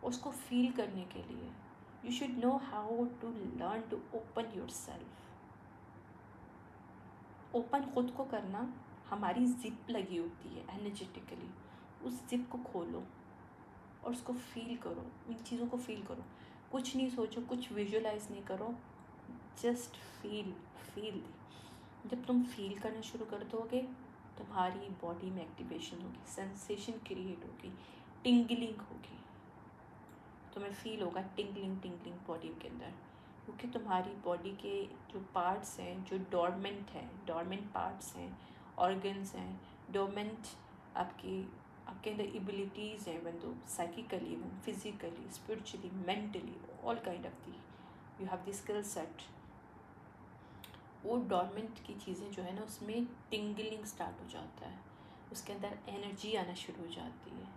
उसको फील करने के लिए you should know how to learn to open yourself. Open खुद को करना, हमारी जिप लगी होती है एनर्जेटिकली, उस जिप को खोलो और उसको फील करो, उन चीज़ों को फील करो। कुछ नहीं सोचो, कुछ विजुअलाइज नहीं करो, जस्ट फील। जब तुम फील करना शुरू कर दोगे, तुम्हारी बॉडी में एक्टिवेशन होगी, सेंसेशन क्रिएट होगी, टिंगलिंग होगी, तुम्हें फील होगा टिंगलिंग बॉडी के अंदर, क्योंकि तुम्हारी बॉडी के जो पार्ट्स हैं, जो डोरमेंट पार्ट्स हैं, ऑर्गन्स हैं, डोरमेंट आपके अंदर एबिलिटीज़ हैं, even though psychically, even physically, spiritually, mentally, all kind of the you have the skill set. वो डोरमेंट की चीज़ें जो है ना, उसमें टिंगलिंग स्टार्ट हो जाता है, उसके अंदर एनर्जी आना शुरू हो जाती है,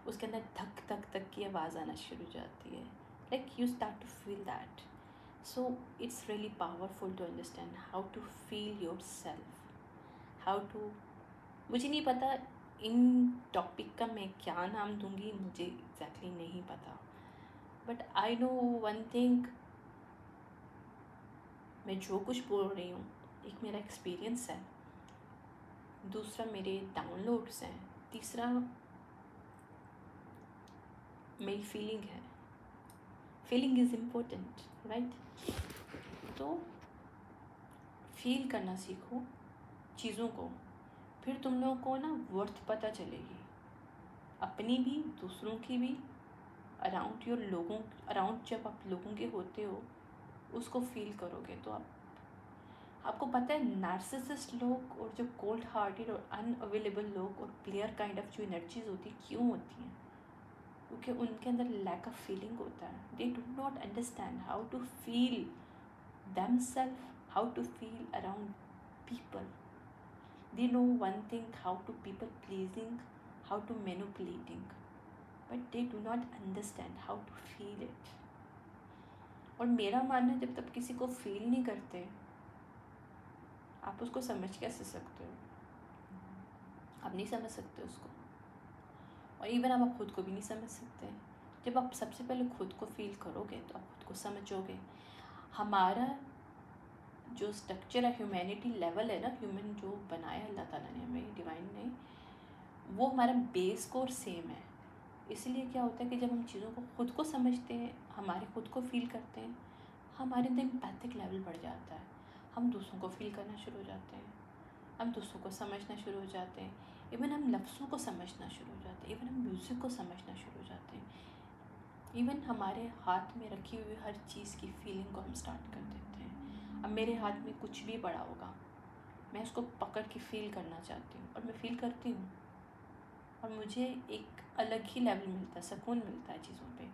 उसके अंदर धक धक धक की आवाज़ आना शुरू हो जाती है, like you start to feel that. So it's really powerful to understand how to feel yourself, how to, मुझे नहीं पता इन टॉपिक का मैं क्या नाम दूंगी, मुझे एग्जैक्टली नहीं पता, but I know one thing, मैं जो कुछ बोल रही हूँ एक मेरा एक्सपीरियंस है, दूसरा मेरे डाउनलोड्स हैं, तीसरा मेरी फीलिंग है। Feeling is important, right? तो फील करना सीखो चीज़ों को, फिर तुम लोगों को ना वर्थ पता चलेगी, अपनी भी, दूसरों की भी, अराउंड जब आप लोगों के होते हो, उसको फील करोगे तो आपको पता है नार्सिसिस्ट लोग और जो कोल्ड हार्टेड और अनअवेलेबल लोग और प्लेयर काइंड ऑफ जो एनर्जीज होती है, क्यों होती हैं? क्योंकि उनके अंदर लैक ऑफ फीलिंग होता है। They do not understand how to feel themselves, how to feel around people. They know one thing, how to people pleasing, how to manipulating, but they do not understand how to feel it. और मेरा मानना है, जब तक किसी को feel नहीं करते, आप उसको समझ कैसे सकते हो? आप नहीं समझ सकते उसको, और इवन आप खुद को भी नहीं समझ सकते। जब आप सबसे पहले खुद को फील करोगे तो आप खुद को समझोगे। हमारा जो स्ट्रक्चर है, ह्यूमैनिटी लेवल है ना, ह्यूमन जो बनाया अल्लाह ताला ने हमें, डिवाइन ने, वो हमारा बेस कोर सेम है। इसलिए क्या होता है कि जब हम चीज़ों को खुद को समझते हैं, हमारे खुद को फील करते हैं, हमारे अंदर एम्पैथिक लेवल बढ़ जाता है, हम दूसरों को फील करना शुरू हो जाते हैं, हम दूसरों को समझना शुरू हो जाते हैं, इवन हम लफ्ज़ों को समझना शुरू हो जाते हैं, इवन हम म्यूज़िक को समझना शुरू हो जाते हैं, इवन हमारे हाथ में रखी हुई हर चीज़ की फीलिंग को हम स्टार्ट कर देते हैं। अब मेरे हाथ में कुछ भी पड़ा होगा, मैं उसको पकड़ के फील करना चाहती हूँ, और मैं फील करती हूँ, और मुझे एक अलग ही लेवल मिलता है, सुकून मिलता है चीज़ों पे।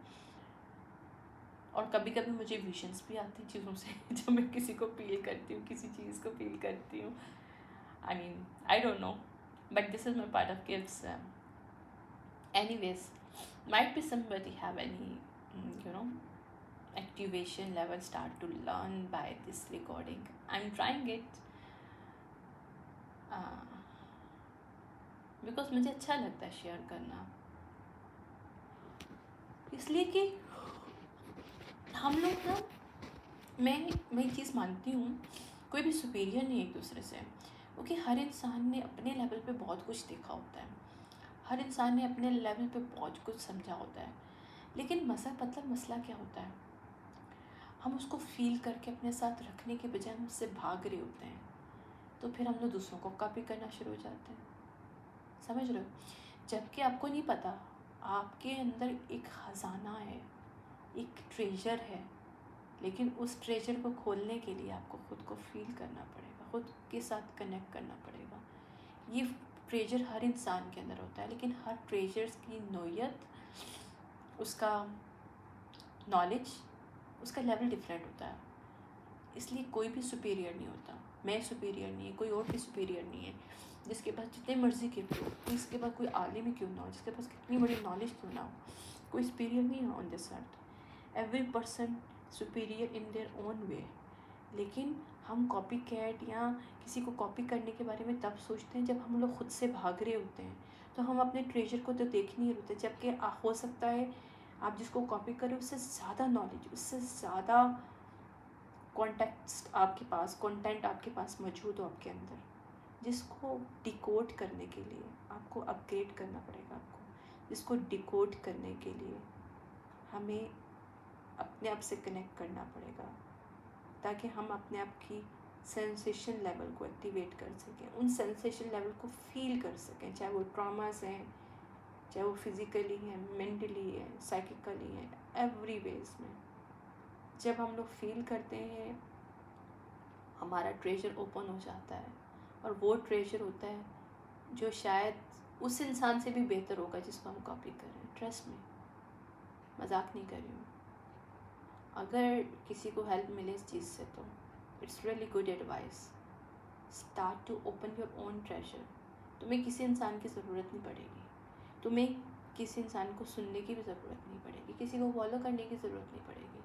और कभी कभी मुझे विजन्स भी आती हैं चीज़ों से जब मैं किसी को फील करती हूँ, किसी चीज़ को फील करती हूँ। आई mean, I don't no, but this is my part of gifts. Anyways, might be somebody have any activation level start to learn by this recording. I'm trying it because मुझे अच्छा लगता है शेयर करना, इसलिए कि हम लोग ना, मैं एक चीज़ मानती हूँ, कोई भी सुपीरियर नहीं है एक दूसरे से, क्योंकि हर इंसान ने अपने लेवल पे बहुत कुछ देखा होता है, हर इंसान ने अपने लेवल पे बहुत कुछ समझा होता है, लेकिन मसला क्या होता है, हम उसको फील करके अपने साथ रखने के बजाय हम उससे भाग रहे होते हैं। तो फिर हम लोग दूसरों को कॉपी करना शुरू हो जाते हैं। समझ रहे हो? जबकि आपको नहीं पता आपके अंदर एक ख़जाना है, एक ट्रेजर है, लेकिन उस ट्रेजर को खोलने के लिए आपको ख़ुद को फील करना पड़ेगा, ख़ुद के साथ कनेक्ट करना पड़ेगा। ये ट्रेजर हर इंसान के अंदर होता है, लेकिन हर ट्रेजर्स की नोयत, उसका नॉलेज, उसका लेवल डिफरेंट होता है। इसलिए कोई भी सुपीरियर नहीं होता। मैं सुपीरियर नहीं है, कोई और भी सुपीरियर नहीं है। जिसके पास जितने मर्जी के हो, जिसके पास कोई आलिम ही क्यों ना हो, जिसके पास कितनी बड़ी नॉलेज क्यों ना हो, कोई सुपीरियर नहीं है on this earth. Every person superior in their own way. लेकिन हम कॉपी कैट या किसी को कॉपी करने के बारे में तब सोचते हैं जब हम लोग खुद से भाग रहे होते हैं। तो हम अपने ट्रेजर को तो देख नहीं होते, जबकि हो सकता है आप जिसको कॉपी करें उससे ज़्यादा नॉलेज, उससे ज़्यादा कॉन्टेक्स्ट आपके पास, कंटेंट आपके पास मौजूद हो आपके अंदर, जिसको डिकोड करने के लिए आपको अपग्रेड करना पड़ेगा। जिसको डिकोड करने के लिए हमें अपने आप से कनेक्ट करना पड़ेगा, ताकि हम अपने आप की सेंसेशन लेवल को एक्टिवेट कर सकें, उन सेंसेशन लेवल को फील कर सकें, चाहे वो ट्रॉमास हैं, चाहे वो फिज़िकली हैं, मेंटली हैं, साइकिकली हैं, एवरी वेज में। जब हम लोग फील करते हैं, हमारा ट्रेजर ओपन हो जाता है, और वो ट्रेजर होता है जो शायद उस इंसान से भी बेहतर होगा जिसको हम कॉपी कर रहे हैं। ट्रस्ट में, मजाक नहीं कर रही हूँ। अगर किसी को हेल्प मिले इस चीज़ से तो it's really good advice. Start to open your own treasure. तुम्हें किसी इंसान की ज़रूरत नहीं पड़ेगी, तुम्हें किसी इंसान को सुनने की भी ज़रूरत नहीं पड़ेगी, किसी को फॉलो करने की ज़रूरत नहीं पड़ेगी,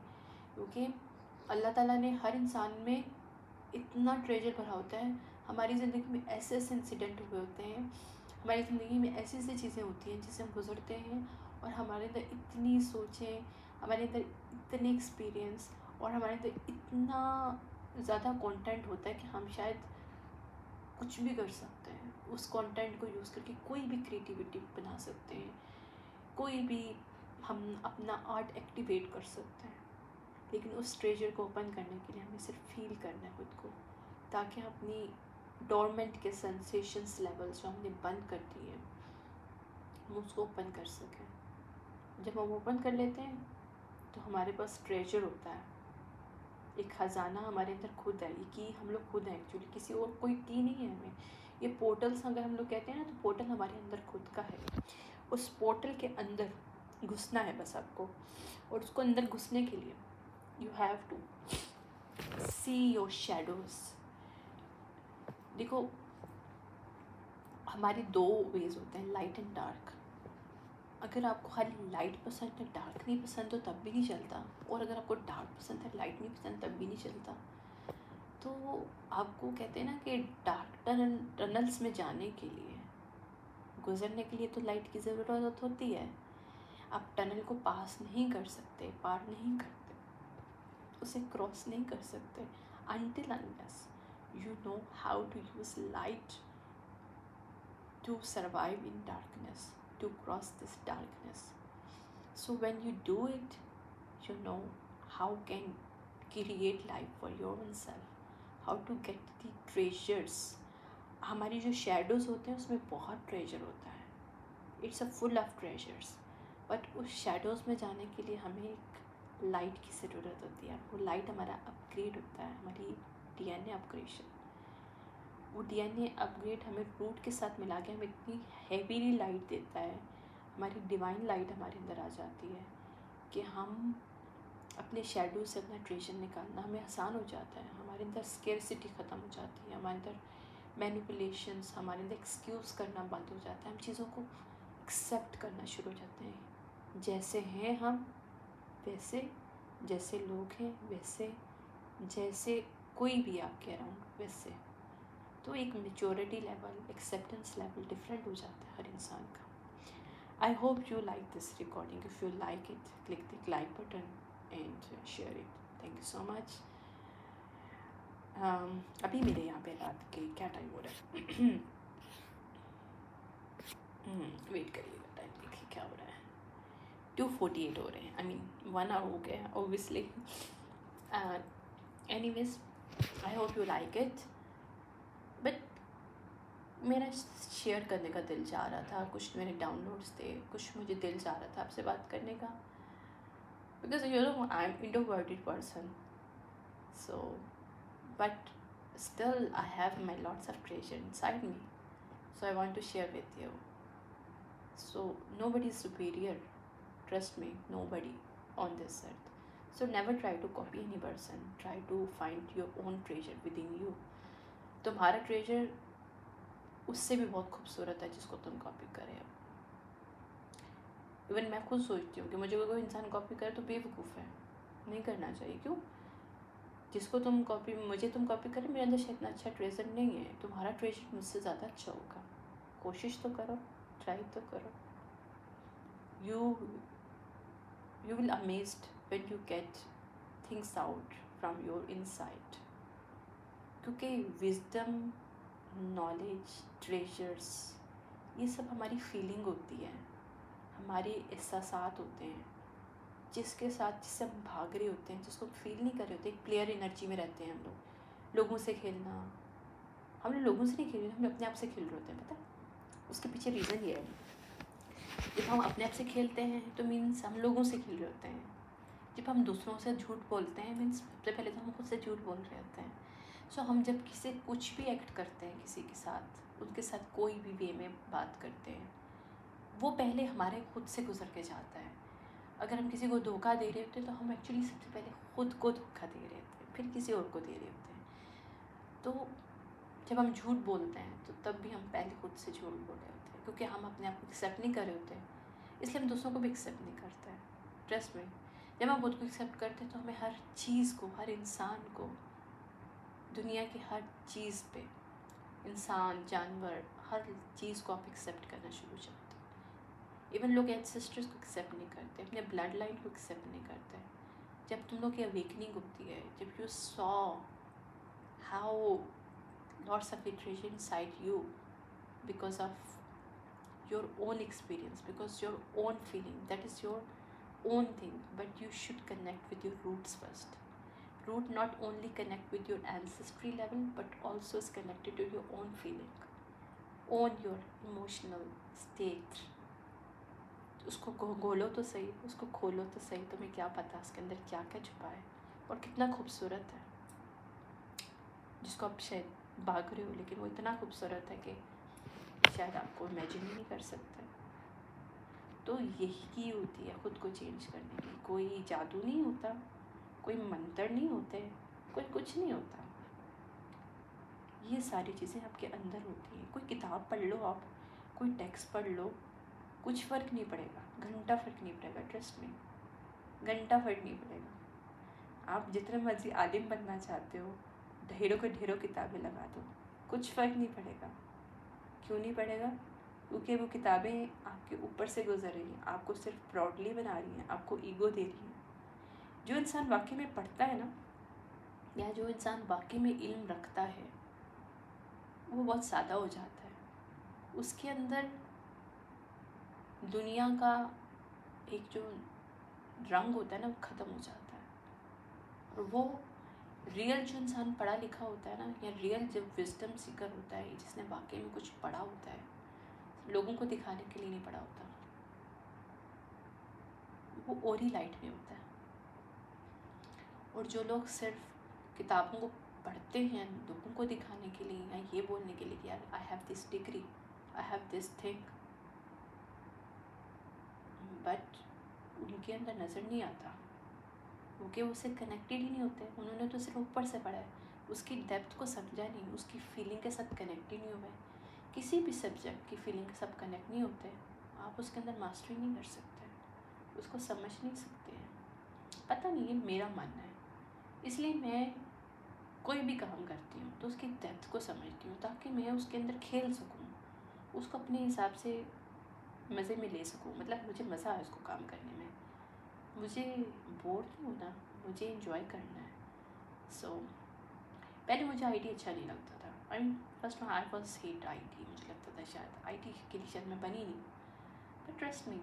क्योंकि अल्लाह ताला ने हर इंसान में इतना ट्रेजर भरा होता है। हमारी ज़िंदगी में ऐसे ऐसे इंसिडेंट हुए होते हैं, हमारी ज़िंदगी में ऐसी ऐसी चीज़ें होती हैं जिससे हम गुजरते हैं, और हमारे अंदर इतनी सोचें, हमारे अंदर इतने एक्सपीरियंस, और हमारे अंदर इतना ज़्यादा कंटेंट होता है कि हम शायद कुछ भी कर सकते हैं। उस कंटेंट को यूज़ करके कोई भी क्रिएटिविटी बना सकते हैं, कोई भी हम अपना आर्ट एक्टिवेट कर सकते हैं। लेकिन उस ट्रेजर को ओपन करने के लिए हमें सिर्फ फील करना है खुद को, ताकि हम अपनी डोरमेंट के सेंसेशंस लेवल्स जो हमने बंद कर दिए हैं, हम उसको ओपन कर सकें। जब हम ओपन कर लेते हैं तो हमारे पास ट्रेजर होता है, एक ख़जाना हमारे अंदर खुद है। ये की हम लोग खुद हैं एक्चुअली, किसी और कोई की नहीं है हमें। ये पोर्टल्स अगर हम लोग कहते हैं ना, तो पोर्टल हमारे अंदर खुद का है। उस पोर्टल के अंदर घुसना है बस आपको, और उसको अंदर घुसने के लिए you have to see your shadows. देखो, हमारे दो वेज होते हैं, लाइट एंड डार्क। अगर आपको खाली लाइट पसंद है, डार्क नहीं पसंद तो तब भी नहीं चलता, और अगर आपको डार्क पसंद है, लाइट नहीं पसंद तब भी नहीं चलता। तो आपको कहते हैं ना कि डार्क टनल्स में जाने के लिए, गुजरने के लिए तो लाइट की ज़रूरत होती है। आप टनल को पास नहीं कर सकते, पार नहीं करते, उसे क्रॉस नहीं कर सकते until unless you know how to use light to survive in darkness, to cross this darkness. So when you do it, you know how can create life for your own self, how to get the treasures. हमारी जो shadows होते हैं उसमें बहुत treasure होता है, it's a full of treasures. But उस shadows में जाने के लिए हमें एक लाइट की ज़रूरत होती है। वो लाइट हमारा अपग्रेड होता है, हमारी डीएनए अपग्रेशन। वो डीएनए अपग्रेड हमें रूट के साथ मिला के हमें इतनी हैवीली लाइट देता है, हमारी डिवाइन लाइट हमारे अंदर आ जाती है कि हम अपने शैडो से अपना ट्रेजर निकालना हमें आसान हो जाता है। हमारे अंदर स्केर्सिटी ख़त्म हो जाती है, हमारे अंदर मैनिपुलेशंस, हमारे अंदर एक्सक्यूज़ करना बंद हो जाता है। हम चीज़ों को एक्सेप्ट करना शुरू हो जाते हैं, जैसे हैं हम वैसे, जैसे लोग हैं वैसे, जैसे कोई भी आपके अराउंड वैसे। तो एक maturity level, acceptance level different हो जाता है हर इंसान का। I hope you like this recording. If you like it, click the like button and share it. Thank you so much. अभी मेरे यहाँ पे रात के क्या टाइम हो रहा है? वेट करिएगा, टाइम देखिए क्या हो रहा है। 2:48 हो रहे हैं, आई मीन 1 आवर हो गया obviously. Anyways, I hope you like it. But मेरा शेयर करने का दिल चाह रहा था, कुछ मेरे डाउनलोड्स थे, कुछ मुझे दिल चाह रहा था आपसे बात करने का, because you know I am introverted person, so but still I have my lots of treasure inside me, so I want to share with you. So nobody is superior, trust me, nobody on this earth. So never try to copy any person, try to find your own treasure within you. तुम्हारा treasure उससे भी बहुत खूबसूरत है जिसको तुम copy करें। Even मैं खुद सोचती हूँ कि मुझे कोई इंसान कॉपी करे तो बेवकूफ़ है, नहीं करना चाहिए। क्यों? जिसको तुम कॉपी, मुझे तुम कॉपी करें, मेरे अंदर शायद इतना अच्छा ट्रेजर नहीं है, तुम्हारा ट्रेजर मुझसे ज़्यादा अच्छा होगा। कोशिश तो करो, ट्राई तो करो। you will amazed when you get things out from your inside, क्योंकि विजडम, नॉलेज, ट्रेजर्स, ये सब हमारी फीलिंग होती है, हमारे एहसासात होते हैं, जिसके साथ जिससे हम भाग रहे होते हैं, जिसको फील नहीं कर रहे होते। एक प्लेयर एनर्जी में रहते हैं हम लोग। लोगों से खेलना, हम लोगों से नहीं खेल रहे, हम अपने आप से खेल रहे होते हैं। पता है उसके पीछे रीज़न ये है, जब हम अपने आप से खेलते हैं तो मीन्स हम लोगों से खेल रहे होते हैं। जब हम दूसरों से झूठ बोलते हैं मीन्स सबसे पहले तो हम खुद से झूठ बोल रहे होते हैं। सो हम जब किसी कुछ भी एक्ट करते हैं किसी के साथ, उनके साथ कोई भी वे में बात करते हैं, वो पहले हमारे खुद से गुजर के जाता है। अगर हम किसी को धोखा दे रहे होते हैं तो हम एक्चुअली सबसे पहले खुद को धोखा दे रहे होते हैं, फिर किसी और को दे रहे होते हैं। तो जब हम झूठ बोलते हैं तो तब भी हम पहले खुद से झूठ बोल रहे होते हैं, क्योंकि हम अपने आप को एक्सेप्ट नहीं कर रहे होते, इसलिए हम दूसरों को भी एक्सेप्ट नहीं करते हैं। ट्रस्ट में, जब हम खुद को एक्सेप्ट करते हैं तो हमें हर चीज़ को, हर इंसान को, दुनिया की हर चीज़ पे, इंसान, जानवर, हर चीज़ को आप एक्सेप्ट करना शुरू करते हो। इवन लोग एंसेस्टर्स को एक्सेप्ट नहीं करते, अपने ब्लड लाइन को एक्सेप्ट नहीं करते। जब तुम लोग की अवेकनिंग होती है, जब you saw how lots of literature inside you because of your own experience, because your own feeling, that is your own thing, but you should connect with your roots first. Root not only connect with your ancestry level but also is connected to your own feeling, own your emotional state. उसको खोलो तो सही, उसको खोलो तो सही, तुम्हें क्या पता उसके अंदर क्या क्या छुपा है और कितना खूबसूरत है, जिसको आप शायद भाग रहे हो, लेकिन वो इतना खूबसूरत है कि शायद आपको इमेजिन ही नहीं कर सकते। तो यही की होती है खुद को चेंज करने की। कोई जादू नहीं होता, कोई मंत्र नहीं होते, कोई कुछ नहीं होता। ये सारी चीज़ें आपके अंदर होती हैं। कोई किताब पढ़ लो आप, कोई टेक्स्ट पढ़ लो, कुछ फ़र्क नहीं पड़ेगा, घंटा फ़र्क नहीं पड़ेगा। ट्रस्ट में, घंटा फ़र्क नहीं पड़ेगा। आप जितने मर्जी आलिम बनना चाहते हो, ढेरों के ढेरों किताबें लगा दो, कुछ फ़र्क नहीं पड़ेगा। क्यों नहीं पड़ेगा? क्योंकि वो किताबें आपके ऊपर से गुजर रही हैं, आपको सिर्फ प्राउडली बना रही हैं, आपको ईगो दे रही हैं। जो इंसान वाकई में पढ़ता है ना, या जो इंसान वाकई में इल्म रखता है, वो बहुत सादा हो जाता है। उसके अंदर दुनिया का एक जो रंग होता है ना, वो ख़त्म हो जाता है। और वो रियल जो इंसान पढ़ा लिखा होता है ना, या रियल जब विजडम सीकर होता है, जिसने वाकई में कुछ पढ़ा होता है, लोगों को दिखाने के लिए नहीं पढ़ा होता, वो और ही लाइट में होता है। और जो लोग सिर्फ किताबों को पढ़ते हैं लोगों को दिखाने के लिए, या ये बोलने के लिए कि यार I have this degree, I have this thing, but उनके अंदर नज़र नहीं आता, क्योंकि उससे कनेक्टेड ही नहीं होते। उन्होंने तो सिर्फ ऊपर से पढ़ा है, उसकी डेप्थ को समझा नहीं, उसकी फीलिंग के साथ कनेक्ट ही नहीं हुआ है। किसी भी सब्जेक्ट की फीलिंग के साथ कनेक्ट नहीं होते, आप उसके अंदर मास्टरी नहीं कर सकते, उसको समझ नहीं सकते हैं। पता नहीं, ये मेरा मानना है। इसलिए मैं कोई भी काम करती हूँ तो उसकी डेप्थ को समझती हूँ, ताकि मैं उसके अंदर खेल सकूँ, उसको अपने हिसाब से मज़े में ले सकूँ। मतलब मुझे मज़ा आए उसको काम करने में, मुझे बोर नहीं होना, मुझे एंजॉय करना है। सो पहले मुझे आईटी अच्छा नहीं लगता था। First I was hate IT, मुझे लगता था शायद आईटी के लिए शायद मैं बनी नहीं। But trust me,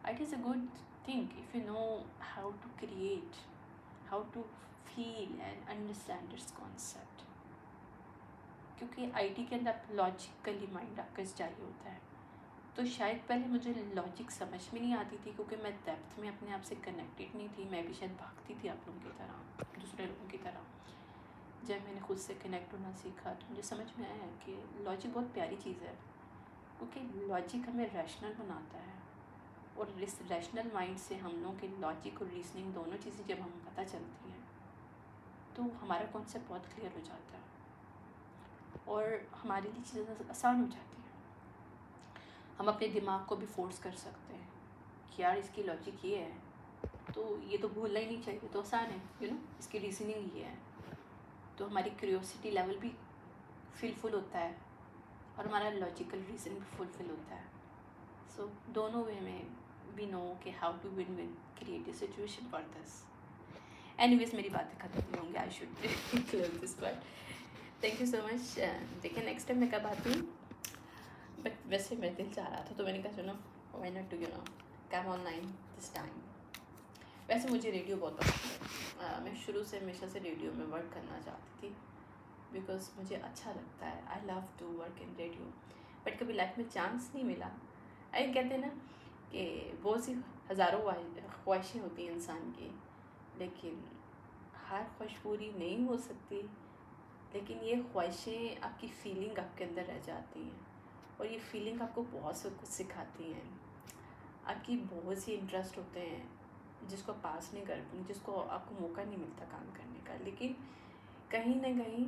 IT is a good thing if you know how to create, how to feel and understand its concept. क्योंकि आईटी के अंदर लॉजिकली माइंड आपका चाहिए होता है। तो शायद पहले मुझे लॉजिक समझ में नहीं आती थी, क्योंकि मैं डेप्थ में अपने आप से कनेक्टेड नहीं थी। मैं भी शायद भागती थी आप लोगों की तरह, दूसरे लोगों की तरह। जब मैंने खुद से कनेक्ट होना सीखा तो मुझे समझ में आया कि लॉजिक बहुत प्यारी चीज़ है, क्योंकि लॉजिक हमें रैशनल बनाता है। और इस रैशनल माइंड से हम लोगों के लॉजिक और रीजनिंग दोनों चीज़ें जब हमें पता चलती हैं तो हमारा कॉन्सेप्ट बहुत क्लियर हो जाता है और हमारे लिए चीज़ें आसान हो जाती हैं। हम अपने दिमाग को भी फोर्स कर सकते हैं कि यार इसकी लॉजिक ये है, तो ये तो भूलना ही नहीं चाहिए, तो आसान है, इसकी रीजनिंग ये है। तो हमारी क्यूरियोसिटी लेवल भी फुल होता है और हमारा लॉजिकल रीज़न भी फुलफिल होता है। सो दोनों वे में वी नो कि how to win win create a situation for this. Anyways मेरी बातें खत्म नहीं होंगी, I should close this part. Thank you so much. देखिए नेक्स्ट टाइम मैं कब आती हूँ, बट वैसे मेरा दिल चाह रहा था तो मैंने कहा सुनो why not to come online this time. वैसे मुझे रेडियो बहुत पसंद है। मैं शुरू से हमेशा से रेडियो में वर्क करना चाहती थी, बिकॉज मुझे अच्छा लगता है। I love to work in radio, but कभी लाइफ में चांस नहीं मिला। आई कहते हैं ना कि बहुत सी हज़ारों ख्वाहिशें होती हैं इंसान की, लेकिन हर ख्वाहिश पूरी नहीं हो सकती। लेकिन ये ख्वाहिशें आपकी फीलिंग आपके अंदर रह जाती हैं, और ये फीलिंग आपको बहुत सब कुछ सिखाती हैं। आपकी बहुत सी इंटरेस्ट होते हैं जिसको पास नहीं कर, जिसको आपको मौका नहीं मिलता काम करने का, लेकिन कहीं ना कहीं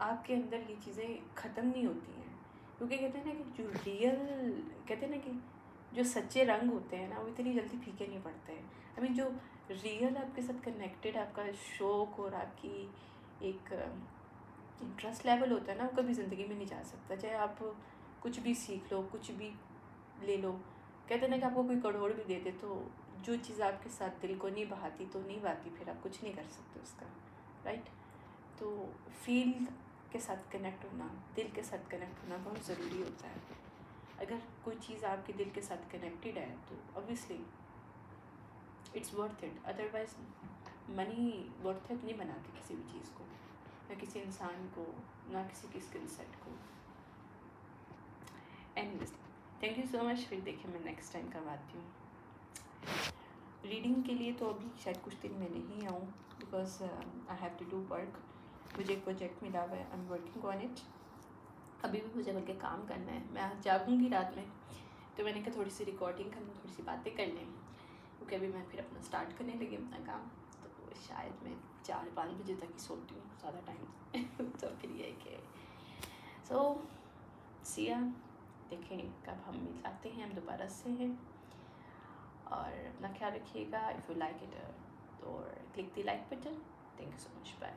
आपके अंदर ये चीज़ें ख़त्म नहीं होती हैं। क्योंकि कहते हैं ना कि जो रियल, कहते हैं ना कि जो सच्चे रंग होते हैं ना वो इतनी जल्दी फीके नहीं पड़ते हैं। आई मीन जो रियल आपके साथ कनेक्टेड आपका शौक़ और आपकी एक इंटरेस्ट लेवल होता है ना, वो कभी ज़िंदगी में नहीं जा सकता। चाहे आप कुछ भी सीख लो, कुछ भी ले लो, कहते हैं ना कि आपको कोई करोड़ भी दे दे तो जो चीज़ आपके साथ दिल को नहीं बहाती तो नहीं बहाती, फिर आप कुछ नहीं कर सकते उसका, राइट। तो फील के साथ कनेक्ट होना, दिल के साथ कनेक्ट होना बहुत ज़रूरी होता है। अगर कोई चीज़ आपके दिल के साथ कनेक्टेड है तो obviously it's worth it. Otherwise money worth it नहीं बनाती किसी भी चीज़ को, ना किसी इंसान को, ना किसी की स्किल सेट को। Anyways thank you so much. फिर देखिए मैं नेक्स्ट टाइम करवाती हूँ। रीडिंग के लिए तो अभी शायद कुछ दिन में नहीं आऊँ, because I have to do work. मुझे एक प्रोजेक्ट मिला हुआ है, I am working on it. अभी भी मुझे बल्कि काम करना है। मैं आज जागूंगी रात में, तो मैंने कहा थोड़ी सी रिकॉर्डिंग कर लूँ, थोड़ी सी बातें कर लें, क्योंकि अभी मैं फिर अपना स्टार्ट करने लगी अपना काम। तो शायद मैं 4-5 बजे तक ही सोती हूँ ज़्यादा टाइम तो फिर ये कि सो सिया देखें कब हम मिलाते हैं, हम दोबारा से हैं। और अपना ख्याल रखिएगा। इफ़ यू लाइक इट और click the like button. Thank you so much, bye.